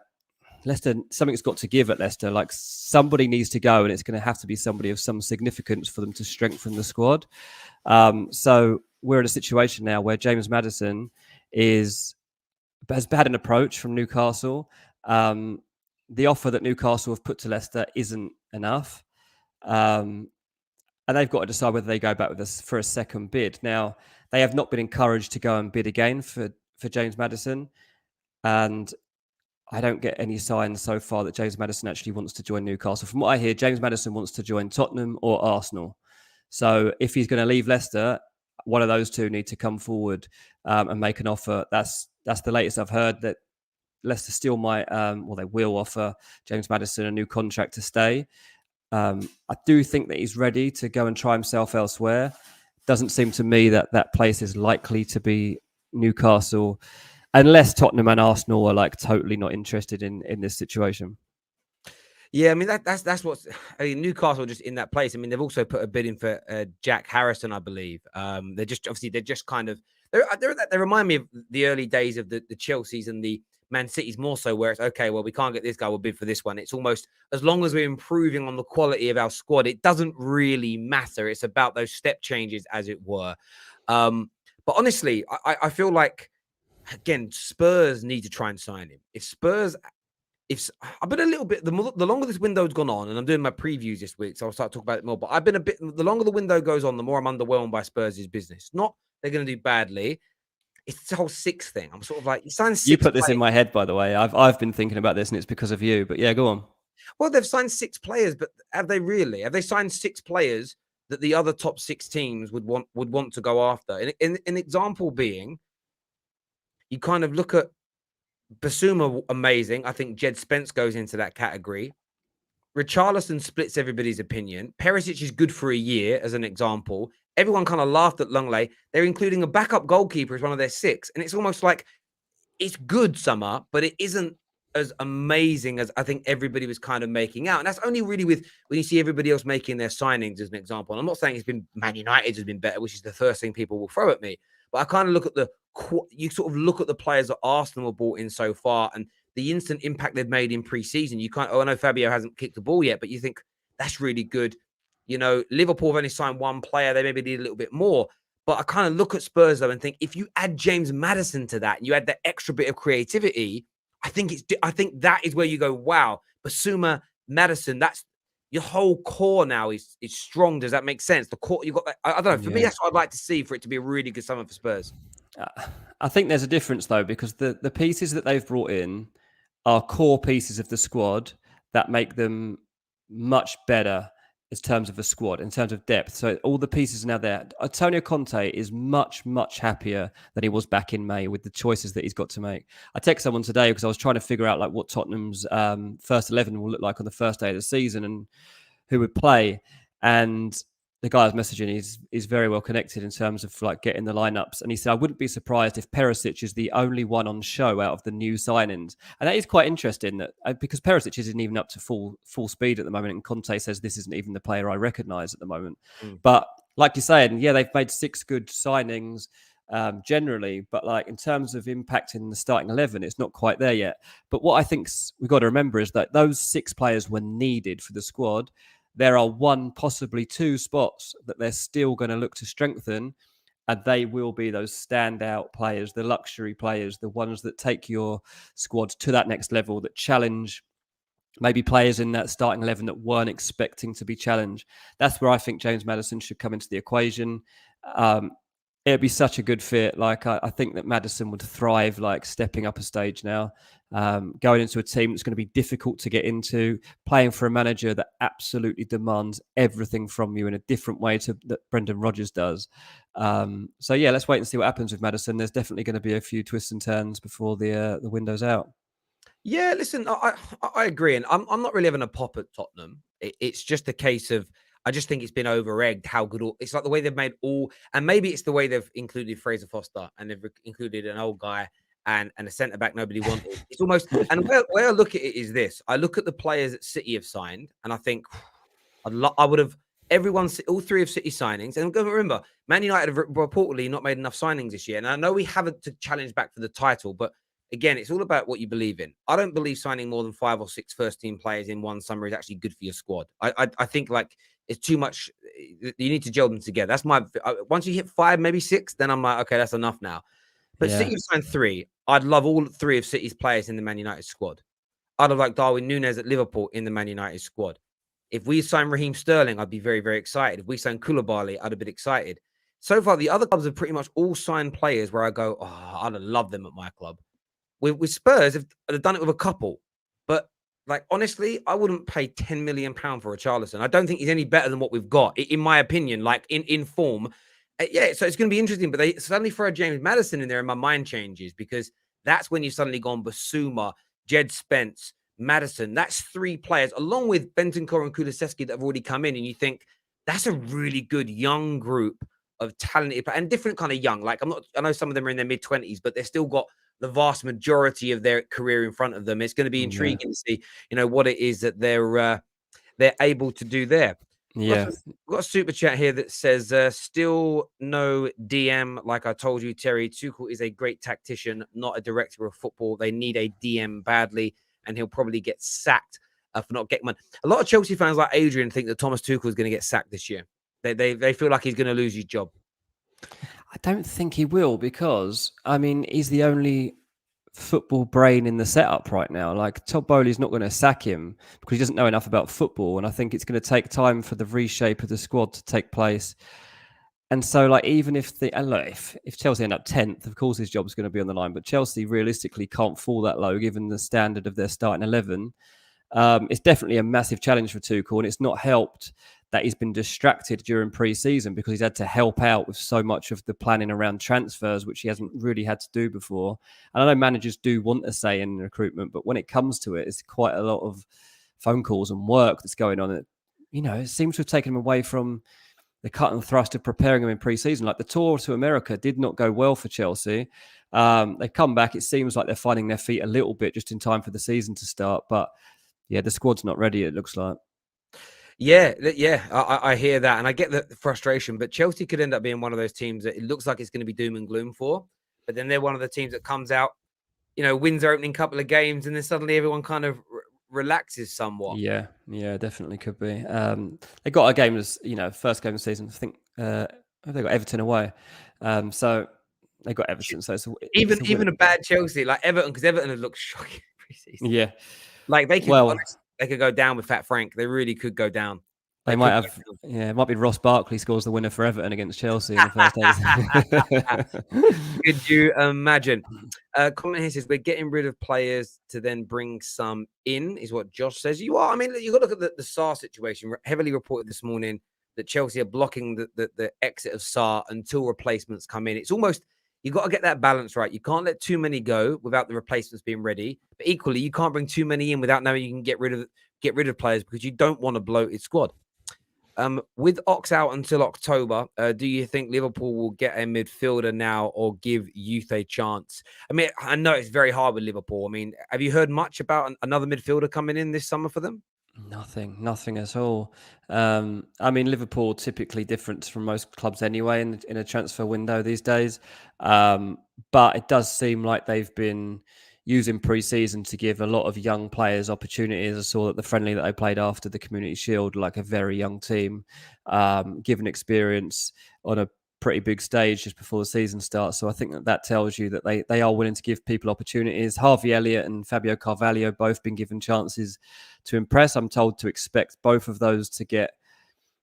Leicester, something's got to give at Leicester. Like, somebody needs to go, and it's going to have to be somebody of some significance for them to strengthen the squad. So we're in a situation now where James Maddison has had an approach from Newcastle. The offer that Newcastle have put to Leicester isn't enough. And they've got to decide whether they go back with us for a second bid. Now, they have not been encouraged to go and bid again for James Maddison. And I don't get any signs so far that James Maddison actually wants to join Newcastle. From what I hear, James Maddison wants to join Tottenham or Arsenal. So if he's going to leave Leicester, one of those two need to come forward and make an offer. That's the latest I've heard, that Leicester still might, they will offer James Maddison a new contract to stay. I do think that he's ready to go and try himself elsewhere. Doesn't seem to me that place is likely to be Newcastle, unless Tottenham and Arsenal are like totally not interested in this situation. Yeah, I mean that's what's. I mean, Newcastle are just in that place. I mean, they've also put a bid in for Jack Harrison, I believe. They're just kind of they remind me of the early days of the Chelseas and the Man City's more so, where it's okay, well, we can't get this guy, we'll bid for this one. It's almost, as long as we're improving on the quality of our squad, it doesn't really matter. It's about those step changes, as it were. But honestly, I feel like, again, Spurs need to try and sign him. I've been a little bit, the longer this window's gone on, and I'm doing my previews this week, so I'll start talking about it more, but I've been the longer the window goes on, the more I'm underwhelmed by Spurs' business. Not they're going to do badly. It's the whole six thing. I'm sort of like, you put this in my head, by the way. I've been thinking about this, and it's because of you. But yeah, go on. Well, they've signed 6 players, but have they really? Have they signed 6 players that the other top 6 teams would want to go after? An example being, you kind of look at Basuma, amazing. I think Jed Spence goes into that category. Richarlison splits everybody's opinion. Perisic is good for a year, as an example. Everyone kind of laughed at Longley. They're including a backup goalkeeper as one of their 6. And it's almost like, it's good, Summer, but it isn't as amazing as I think everybody was kind of making out. And that's only really when you see everybody else making their signings, as an example. And I'm not saying it's been Man United has been better, which is the first thing people will throw at me. But I kind of look at you sort of look at the players that Arsenal have brought in so far and the instant impact they've made in pre-season. You can't, I know Fabio hasn't kicked the ball yet, but you think that's really good. You know, Liverpool have only signed 1 player. They maybe need a little bit more. But I kind of look at Spurs, though, and think, if you add James Maddison to that and you add that extra bit of creativity, I think that is where you go, wow, Basuma, Maddison, that's your whole core now is strong. Does that make sense? The core, you've got that. I don't know. For me, that's what I'd like to see for it to be a really good summer for Spurs. I think there's a difference, though, because the pieces that they've brought in are core pieces of the squad that make them much better in terms of a squad, in terms of depth. So all the pieces are now there. Antonio Conte is much, much happier than he was back in May with the choices that he's got to make. I texted someone today because I was trying to figure out like what Tottenham's first 11 will look like on the first day of the season and who would play. And the guy I was messaging is very well connected in terms of like getting the lineups. And he said, I wouldn't be surprised if Perisic is the only one on show out of the new signings. And that is quite interesting that because Perisic isn't even up to full speed at the moment. And Conte says this isn't even the player I recognise at the moment. But like you said, yeah, they've made 6 good signings generally. But like in terms of impacting the starting 11, it's not quite there yet. But what I think we've got to remember is that those 6 players were needed for the squad. There are 1, possibly 2 spots that they're still going to look to strengthen, and they will be those standout players, the luxury players, the ones that take your squad to that next level, that challenge maybe players in that starting 11 that weren't expecting to be challenged. That's where I think James Maddison should come into the equation. It'd be such a good fit. Like I think that Maddison would thrive, like stepping up a stage now, going into a team that's going to be difficult to get into, playing for a manager that absolutely demands everything from you in a different way to that Brendan Rodgers does. So yeah, let's wait and see what happens with Maddison. There's definitely going to be a few twists and turns before the window's out. Yeah, listen, I agree, and I'm not really having a pop at Tottenham. It's just a case of I just think it's been over-egged how good it's like the way they've made and maybe it's the way they've included Fraser Foster and they've included an old guy and a centre back nobody wanted. It's almost, and the way I look at it is this: I look at the players that City have signed, and I think I would have all 3 of City signings. And remember, Man United have reportedly not made enough signings this year, and I know we haven't to challenge back for the title, but again, it's all about what you believe in. I don't believe signing more than 5 or 6 first-team players in one summer is actually good for your squad. I think like it's too much. You need to gel them together. That's my. Once you hit 5, maybe 6, then I'm like, okay, that's enough now. But City have signed 3. I'd love all 3 of City's players in the Man United squad. I'd have liked Darwin Núñez at Liverpool in the Man United squad. If we sign Raheem Sterling, I'd be very, very excited. If we sign Koulibaly, I'd have been excited. So far, the other clubs have pretty much all signed players where I go, oh, I'd love them at my club. With Spurs, they've done it with a couple. But like honestly, I wouldn't pay £10 million for Richarlison. I don't think he's any better than what we've got, in my opinion, like in form. Yeah, so it's going to be interesting. But they suddenly throw James Maddison in there and my mind changes because that's when you've suddenly gone Basuma, Jed Spence, Maddison. That's 3 players, along with Bentancur and Kulusevski that have already come in. And you think that's a really good young group of talented and different kind of young. Like I know some of them are in their mid-20s, but they've still got the vast majority of their career in front of them. It's going to be intriguing to see, what it is that they're able to do there. Yeah. We've got a super chat here that says, still no DM. Like I told you, Terry, Tuchel is a great tactician, not a director of football. They need a DM badly, and he'll probably get sacked for not getting one. A lot of Chelsea fans like Adrian think that Thomas Tuchel is going to get sacked this year. They feel like he's going to lose his job. I don't think he will because, I mean, he's the only football brain in the setup right now. Like Todd Bowley's not going to sack him because he doesn't know enough about football. And I think it's going to take time for the reshape of the squad to take place. And so, like, even if if Chelsea end up 10th, of course his job's going to be on the line. But Chelsea realistically can't fall that low given the standard of their starting 11. It's definitely a massive challenge for Tuchel, and it's not helped that he's been distracted during pre-season because he's had to help out with so much of the planning around transfers, which he hasn't really had to do before. And I know managers do want a say in recruitment, but when it comes to it, it's quite a lot of phone calls and work that's going on. It seems to have taken him away from the cut and thrust of preparing him in pre-season. Like the tour to America did not go well for Chelsea. They've come back. It seems like they're finding their feet a little bit just in time for the season to start. But yeah, the squad's not ready, it looks like. Yeah, I hear that, and I get the frustration. But Chelsea could end up being one of those teams that it looks like it's going to be doom and gloom for. But then they're one of the teams that comes out, wins their opening couple of games, and then suddenly everyone kind of relaxes somewhat. Yeah, definitely could be. They got a game as first game of the season. I think they got Everton away, so they got Everton. So it's even a bad Chelsea like Everton, because Everton had looked shocking pre-season. Yeah, like they could go down with Fat Frank. They really could go down. They might have. Yeah, it might be Ross Barkley scores the winner for Everton against Chelsea in the first days. Could you imagine? Comment here says we're getting rid of players to then bring some in, is what Josh says. You are. I mean, you got to look at the Sarr situation. Heavily reported this morning that Chelsea are blocking the exit of Sarr until replacements come in. It's almost, you've got to get that balance right. You can't let too many go without the replacements being ready. But equally, you can't bring too many in without knowing you can get rid of players, because you don't want a bloated squad. With Ox out until October, do you think Liverpool will get a midfielder now or give youth a chance? I mean, I know it's very hard with Liverpool. I mean, have you heard much about another midfielder coming in this summer for them? Nothing at all. I mean, Liverpool typically different from most clubs anyway in a transfer window these days. But it does seem like they've been using pre-season to give a lot of young players opportunities. I saw that the friendly that they played after the Community Shield, like a very young team, given experience on a pretty big stage just before the season starts. So I think that tells you that they are willing to give people opportunities. Harvey Elliott and Fabio Carvalho both been given chances to impress. I'm told to expect both of those to get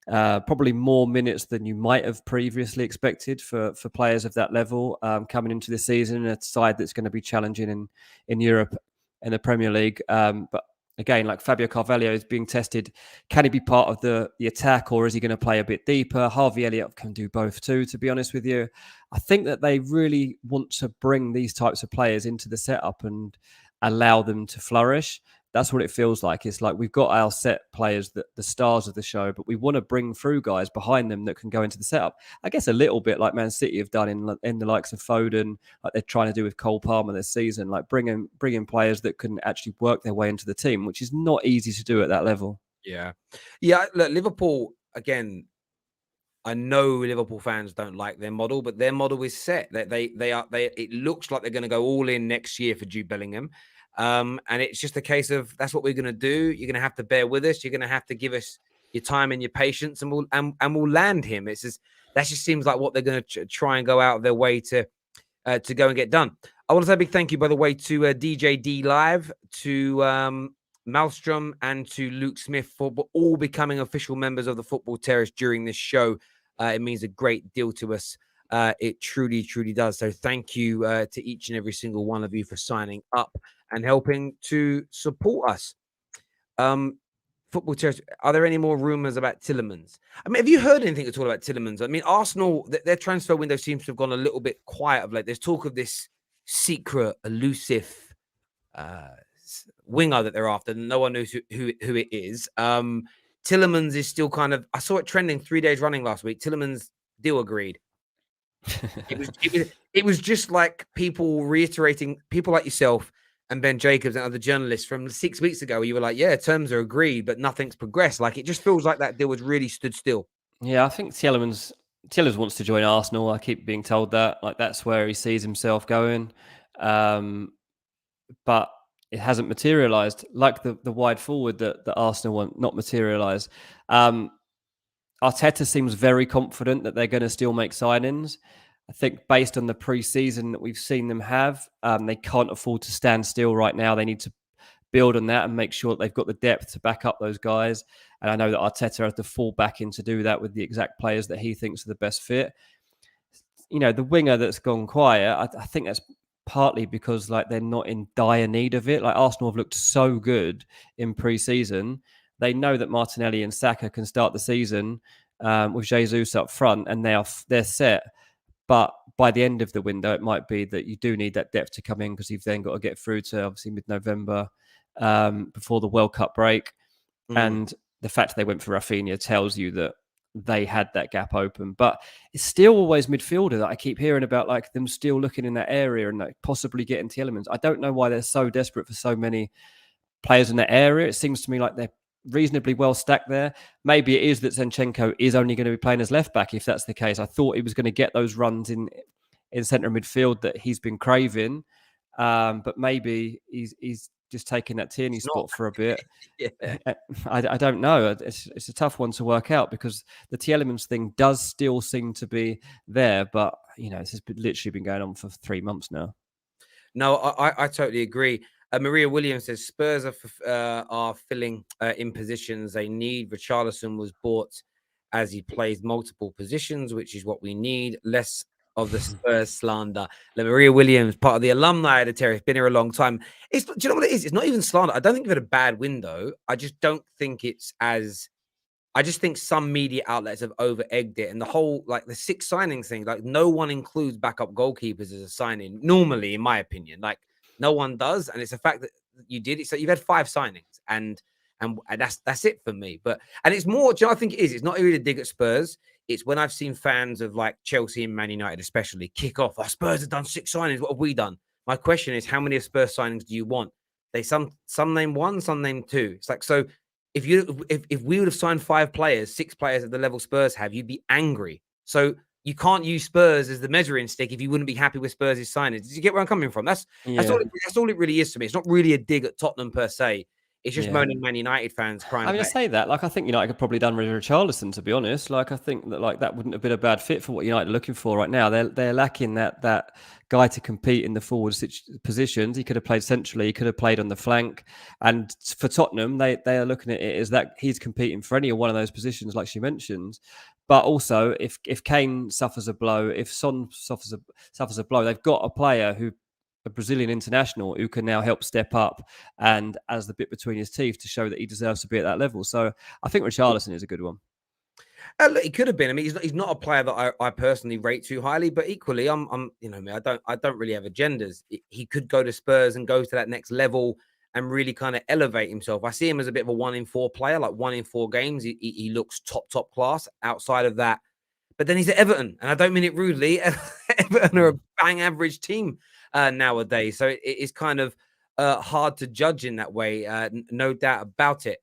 probably more minutes than you might have previously expected for players of that level coming into the season, a side that's going to be challenging in Europe and the Premier League. But again, like Fabio Carvalho is being tested. Can he be part of the attack, or is he going to play a bit deeper? Harvey Elliott can do both too, to be honest with you. I think that they really want to bring these types of players into the setup and allow them to flourish. That's what it feels like. It's like we've got our set players, the stars of the show, but we want to bring through guys behind them that can go into the setup. I guess a little bit like Man City have done in the likes of Foden, like they're trying to do with Cole Palmer this season, like bringing players that can actually work their way into the team, which is not easy to do at that level. Yeah. Look, Liverpool, again, I know Liverpool fans don't like their model, but their model is set. It looks like they're going to go all in next year for Jude Bellingham. And it's just a case of that's what we're going to do. You're going to have to bear with us. You're going to have to give us your time and your patience, and we'll land him. It's just that just seems like what they're going to try and go out of their way to go and get done. I want to say a big thank you, by the way, to DJ D Live, to Maelstrom, and to Luke Smith for all becoming official members of the Football Terrace during this show. It means a great deal to us. It truly, truly does. So thank you to each and every single one of you for signing up and helping to support us. Football Terrace, are there any more rumors about Tielemans? I mean, have you heard anything at all about Tielemans? I mean, Arsenal, their transfer window seems to have gone a little bit quiet of late. There's talk of this secret, elusive winger that they're after. No one knows who it is. Tielemans is still kind of, I saw it trending 3 days running last week. Tielemans deal agreed. It was just like people reiterating, people like yourself and Ben Jacobs and other journalists from 6 weeks ago, you were like, yeah, terms are agreed, but nothing's progressed. Like, it just feels like that deal was really stood still. Yeah, I think Tielemans wants to join Arsenal. I keep being told that. Like, that's where he sees himself going. But it hasn't materialised. Like the wide forward that Arsenal want, not materialised. Arteta seems very confident that they're going to still make signings. I think based on the pre-season that we've seen them have, they can't afford to stand still right now. They need to build on that and make sure that they've got the depth to back up those guys. And I know that Arteta has to fall back in to do that with the exact players that he thinks are the best fit. You know, the winger that's gone quiet, I think that's partly because like they're not in dire need of it. Like Arsenal have looked so good in pre-season. They know that Martinelli and Saka can start the season with Jesus up front, and they're set. But by the end of the window, it might be that you do need that depth to come in because you've then got to get through to obviously mid-November before the World Cup break. And the fact they went for Rafinha tells you that they had that gap open. But it's still always midfielder that I keep hearing about, like them still looking in that area and like possibly getting Tielemans. I don't know why they're so desperate for so many players in that area. It seems to me like they're reasonably well stacked there. Maybe it is that Zinchenko is only going to be playing as left back. If that's the case, I thought he was going to get those runs in centre midfield that he's been craving, but maybe he's just taking that Tierney spot for a bit. Yeah. I don't know. It's a tough one to work out because the Tielemans thing does still seem to be there, but you know, this has literally been going on for 3 months now. No, I totally agree. Maria Williams says Spurs are filling in positions they need. Richarlison was bought as he plays multiple positions, which is what we need. Less of the Spurs slander. Maria Williams, part of the alumni of the Terrace, been here a long time. Do you know what it is? It's not even slander. I don't think we've had a bad window. I just don't think it's as. I just think some media outlets have over egged it, and the whole like the 6 signings thing. Like no one includes backup goalkeepers as a signing normally, in my opinion. Like no one does, and it's a fact that you did it. So you've had 5 signings, and that's it for me. But and it's more. Do you know what I think it is? It's not really a dig at Spurs. It's when I've seen fans of like Chelsea and Man United, especially, kick off. Oh, Spurs have done 6 signings. What have we done? My question is, how many of Spurs signings do you want? They some name 1, some name 2. It's like so. If we would have signed 5 players, 6 players at the level Spurs have, you'd be angry. So you can't use Spurs as the measuring stick if you wouldn't be happy with Spurs' signings. Did you get where I'm coming from? That's all it really is to me. It's not really a dig at Tottenham per se. It's just moaning Man United fans crying. I mean, I say that, like, I think United could probably done with Richarlison, to be honest. Like, I think that, like, that wouldn't have been a bad fit for what United are looking for right now. They're lacking that guy to compete in the forward positions. He could have played centrally. He could have played on the flank. And for Tottenham, they are looking at it as that he's competing for any one of those positions, like she mentioned. But also, if Kane suffers a blow, if Son suffers a blow, they've got a player a Brazilian international who can now help step up and as the bit between his teeth to show that he deserves to be at that level. So I think Richarlison is a good one. Look, he could have been. I mean, he's not a player that I personally rate too highly, but equally, I'm you know me, I don't really have agendas. He could go to Spurs and go to that next level and really kind of elevate himself. I see him as a bit of a 1 in 4 player, like 1 in 4 games. He looks top class. Outside of that, but then he's at Everton, and I don't mean it rudely. Everton are a bang average team nowadays, so it is kind of hard to judge in that way. No doubt about it.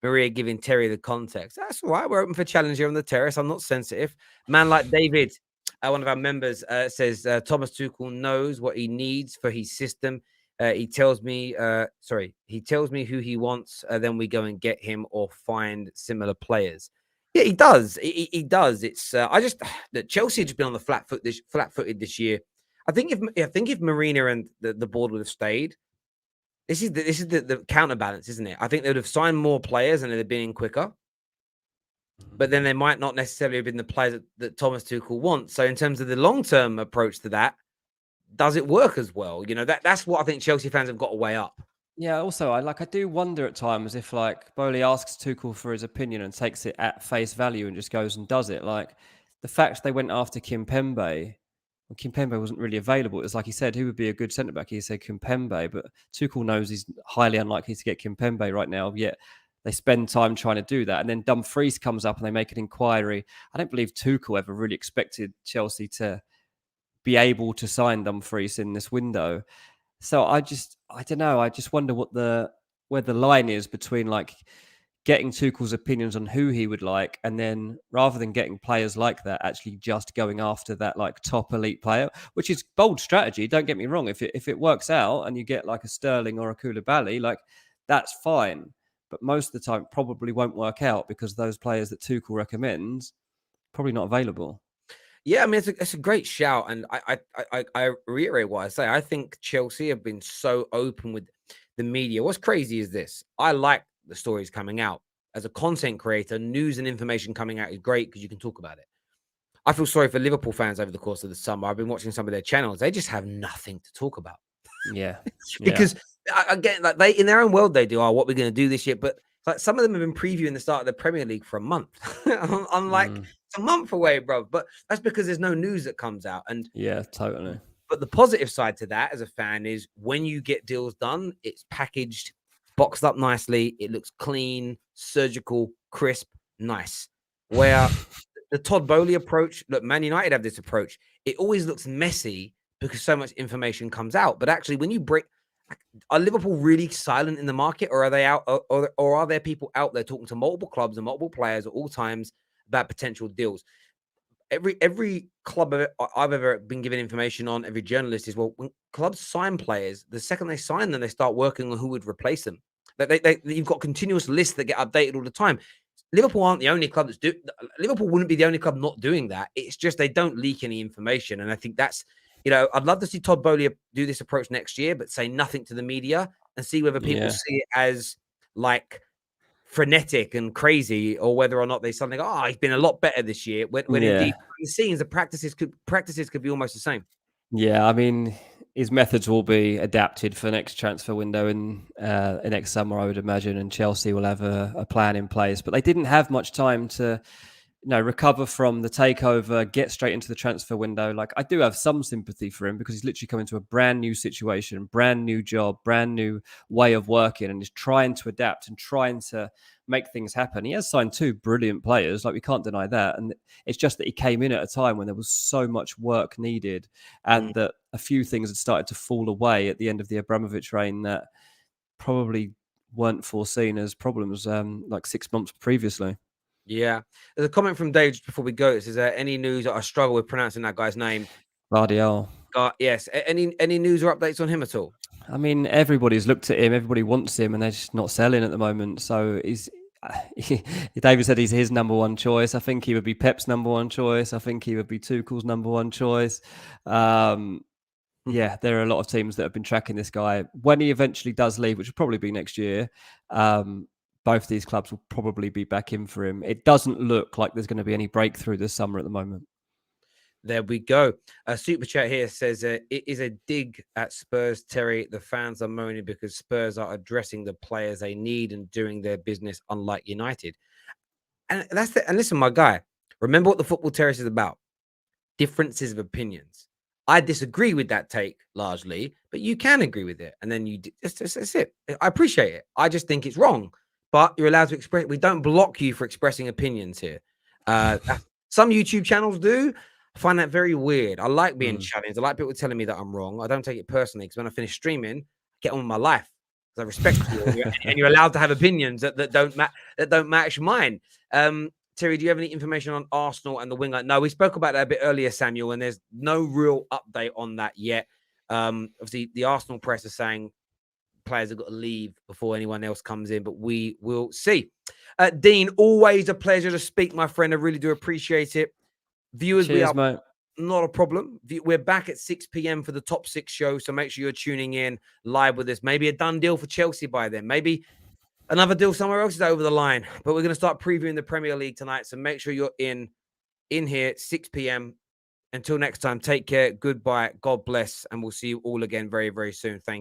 Maria giving Terry the context. That's all right. We're open for challenge here on the terrace. I'm not sensitive. Man like David, one of our members, says Thomas Tuchel knows what he needs for his system. He tells me who he wants. Then we go and get him or find similar players. Yeah, he does. He does. It's I just that Chelsea have just been on the flat-footed this year. I think if Marina and the board would have stayed, this is the counterbalance, isn't it? I think they would have signed more players and they'd have been in quicker. But then they might not necessarily have been the players that Thomas Tuchel wants. So in terms of the long-term approach to that, does it work as well? You know, that's what I think Chelsea fans have got to weigh up. Yeah, also, I do wonder at times if, like, Bowley asks Tuchel for his opinion and takes it at face value and just goes and does it. Like, the fact they went after Kimpembe, well, Kimpembe wasn't really available. It was like he said, who would be a good centre-back? He said Kimpembe, but Tuchel knows he's highly unlikely to get Kimpembe right now, yet they spend time trying to do that. And then Dumfries comes up and they make an inquiry. I don't believe Tuchel ever really expected Chelsea to be able to sign Dumfries in this window. So I don't know. I just wonder where the line is between, like, getting Tuchel's opinions on who he would like, and then rather than getting players like that, actually just going after that, like, top elite player, which is bold strategy. Don't get me wrong. If it works out and you get like a Sterling or a Koulibaly, like, that's fine. But most of the time, it probably won't work out because those players that Tuchel recommends probably not available. Yeah, I mean, it's a great shout, and I reiterate what I say. I think Chelsea have been so open with the media. What's crazy is this: I like the stories coming out. As a content creator, news and information coming out is great because you can talk about it. I feel sorry for Liverpool fans over the course of the summer. I've been watching some of their channels; they just have nothing to talk about. Yeah, because again, like they in their own world, they do. Oh, what we're going to do this year, but like some of them have been previewing the start of the Premier League for a month. I'm like, it's a month away, bro. But that's because there's no news that comes out. And yeah, totally. But the positive side to that as a fan is when you get deals done, it's packaged, boxed up nicely. It looks clean, surgical, crisp, nice. Where the Todd Bowley approach, look, Man United have this approach. It always looks messy because so much information comes out. But actually, when you break, are Liverpool really silent in the market, or are they out, or are there people out there talking to multiple clubs and multiple players at all times about potential deals? Every club I've ever been given information on, every journalist is, well, when clubs sign players, the second they sign them, they start working on who would replace them. You've got continuous lists that get updated all the time. Liverpool aren't the only club that's Liverpool wouldn't be the only club not doing that. It's just they don't leak any information, and I think that's, you know, I'd love to see Todd Bowley do this approach next year, but say nothing to the media and see whether people see it as like frenetic and crazy, or whether or not they suddenly go, oh, he's been a lot better this year. When indeed, Yeah. behind the scenes, the practices could be almost the same. Yeah, I mean, his methods will be adapted for next transfer window in next summer, I would imagine, and Chelsea will have a plan in place. But they didn't have much time to, recover from the takeover, get straight into the transfer window. Like, I do have some sympathy for him because he's literally come into a brand new situation, brand new job, brand new way of working, and is trying to adapt and trying to make things happen. He has signed two brilliant players, like we can't deny that. And it's just that he came in at a time when there was so much work needed and that a few things had started to fall away at the end of the Abramovich reign that probably weren't foreseen as problems like 6 months previously. Yeah. There's a comment from Dave just before we go. It says, any news? I struggle with pronouncing that guy's name. Vardiel. Yes. Any news or updates on him at all? I mean, everybody's looked at him, everybody wants him, and they're just not selling at the moment. So David said he's his number one choice. I think he would be Pep's number one choice. I think he would be Tuchel's number one choice. Yeah, there are a lot of teams that have been tracking this guy. When he eventually does leave, which will probably be next year, both these clubs will probably be back in for him. It doesn't look like there's going to be any breakthrough this summer at the moment. There we go. A super chat here says, it is a dig at Spurs, Terry. The fans are moaning because Spurs are addressing the players they need and doing their business, unlike United. And and listen, my guy, remember what the Football Terrace is about. Differences of opinions. I disagree with that take largely, but you can agree with it. And then that's it. I appreciate it. I just think it's wrong, but you're allowed to express. We don't block you for expressing opinions here. Some YouTube channels do. I find that very weird. I like being challenged. I like people telling me that I'm wrong. I don't take it personally because when I finish streaming, I get on with my life. I respect you, and you're allowed to have opinions that don't match mine. Terry, do you have any information on Arsenal and the winger? No, we spoke about that a bit earlier, Samuel, and there's no real update on that yet. Obviously, the Arsenal press are saying players have got to leave before anyone else comes in, but we will see. Dean, always a pleasure to speak, my friend. I really do appreciate it. Viewers, Cheers, mate. Not a problem. We're back at 6 p.m. for the Top 6 show, so make sure you're tuning in live with us. Maybe a done deal for Chelsea by then. Maybe another deal somewhere else is over the line. But we're going to start previewing the Premier League tonight, so make sure you're in here at 6 p.m. Until next time, take care. Goodbye. God bless. And we'll see you all again very, very soon. Thank you.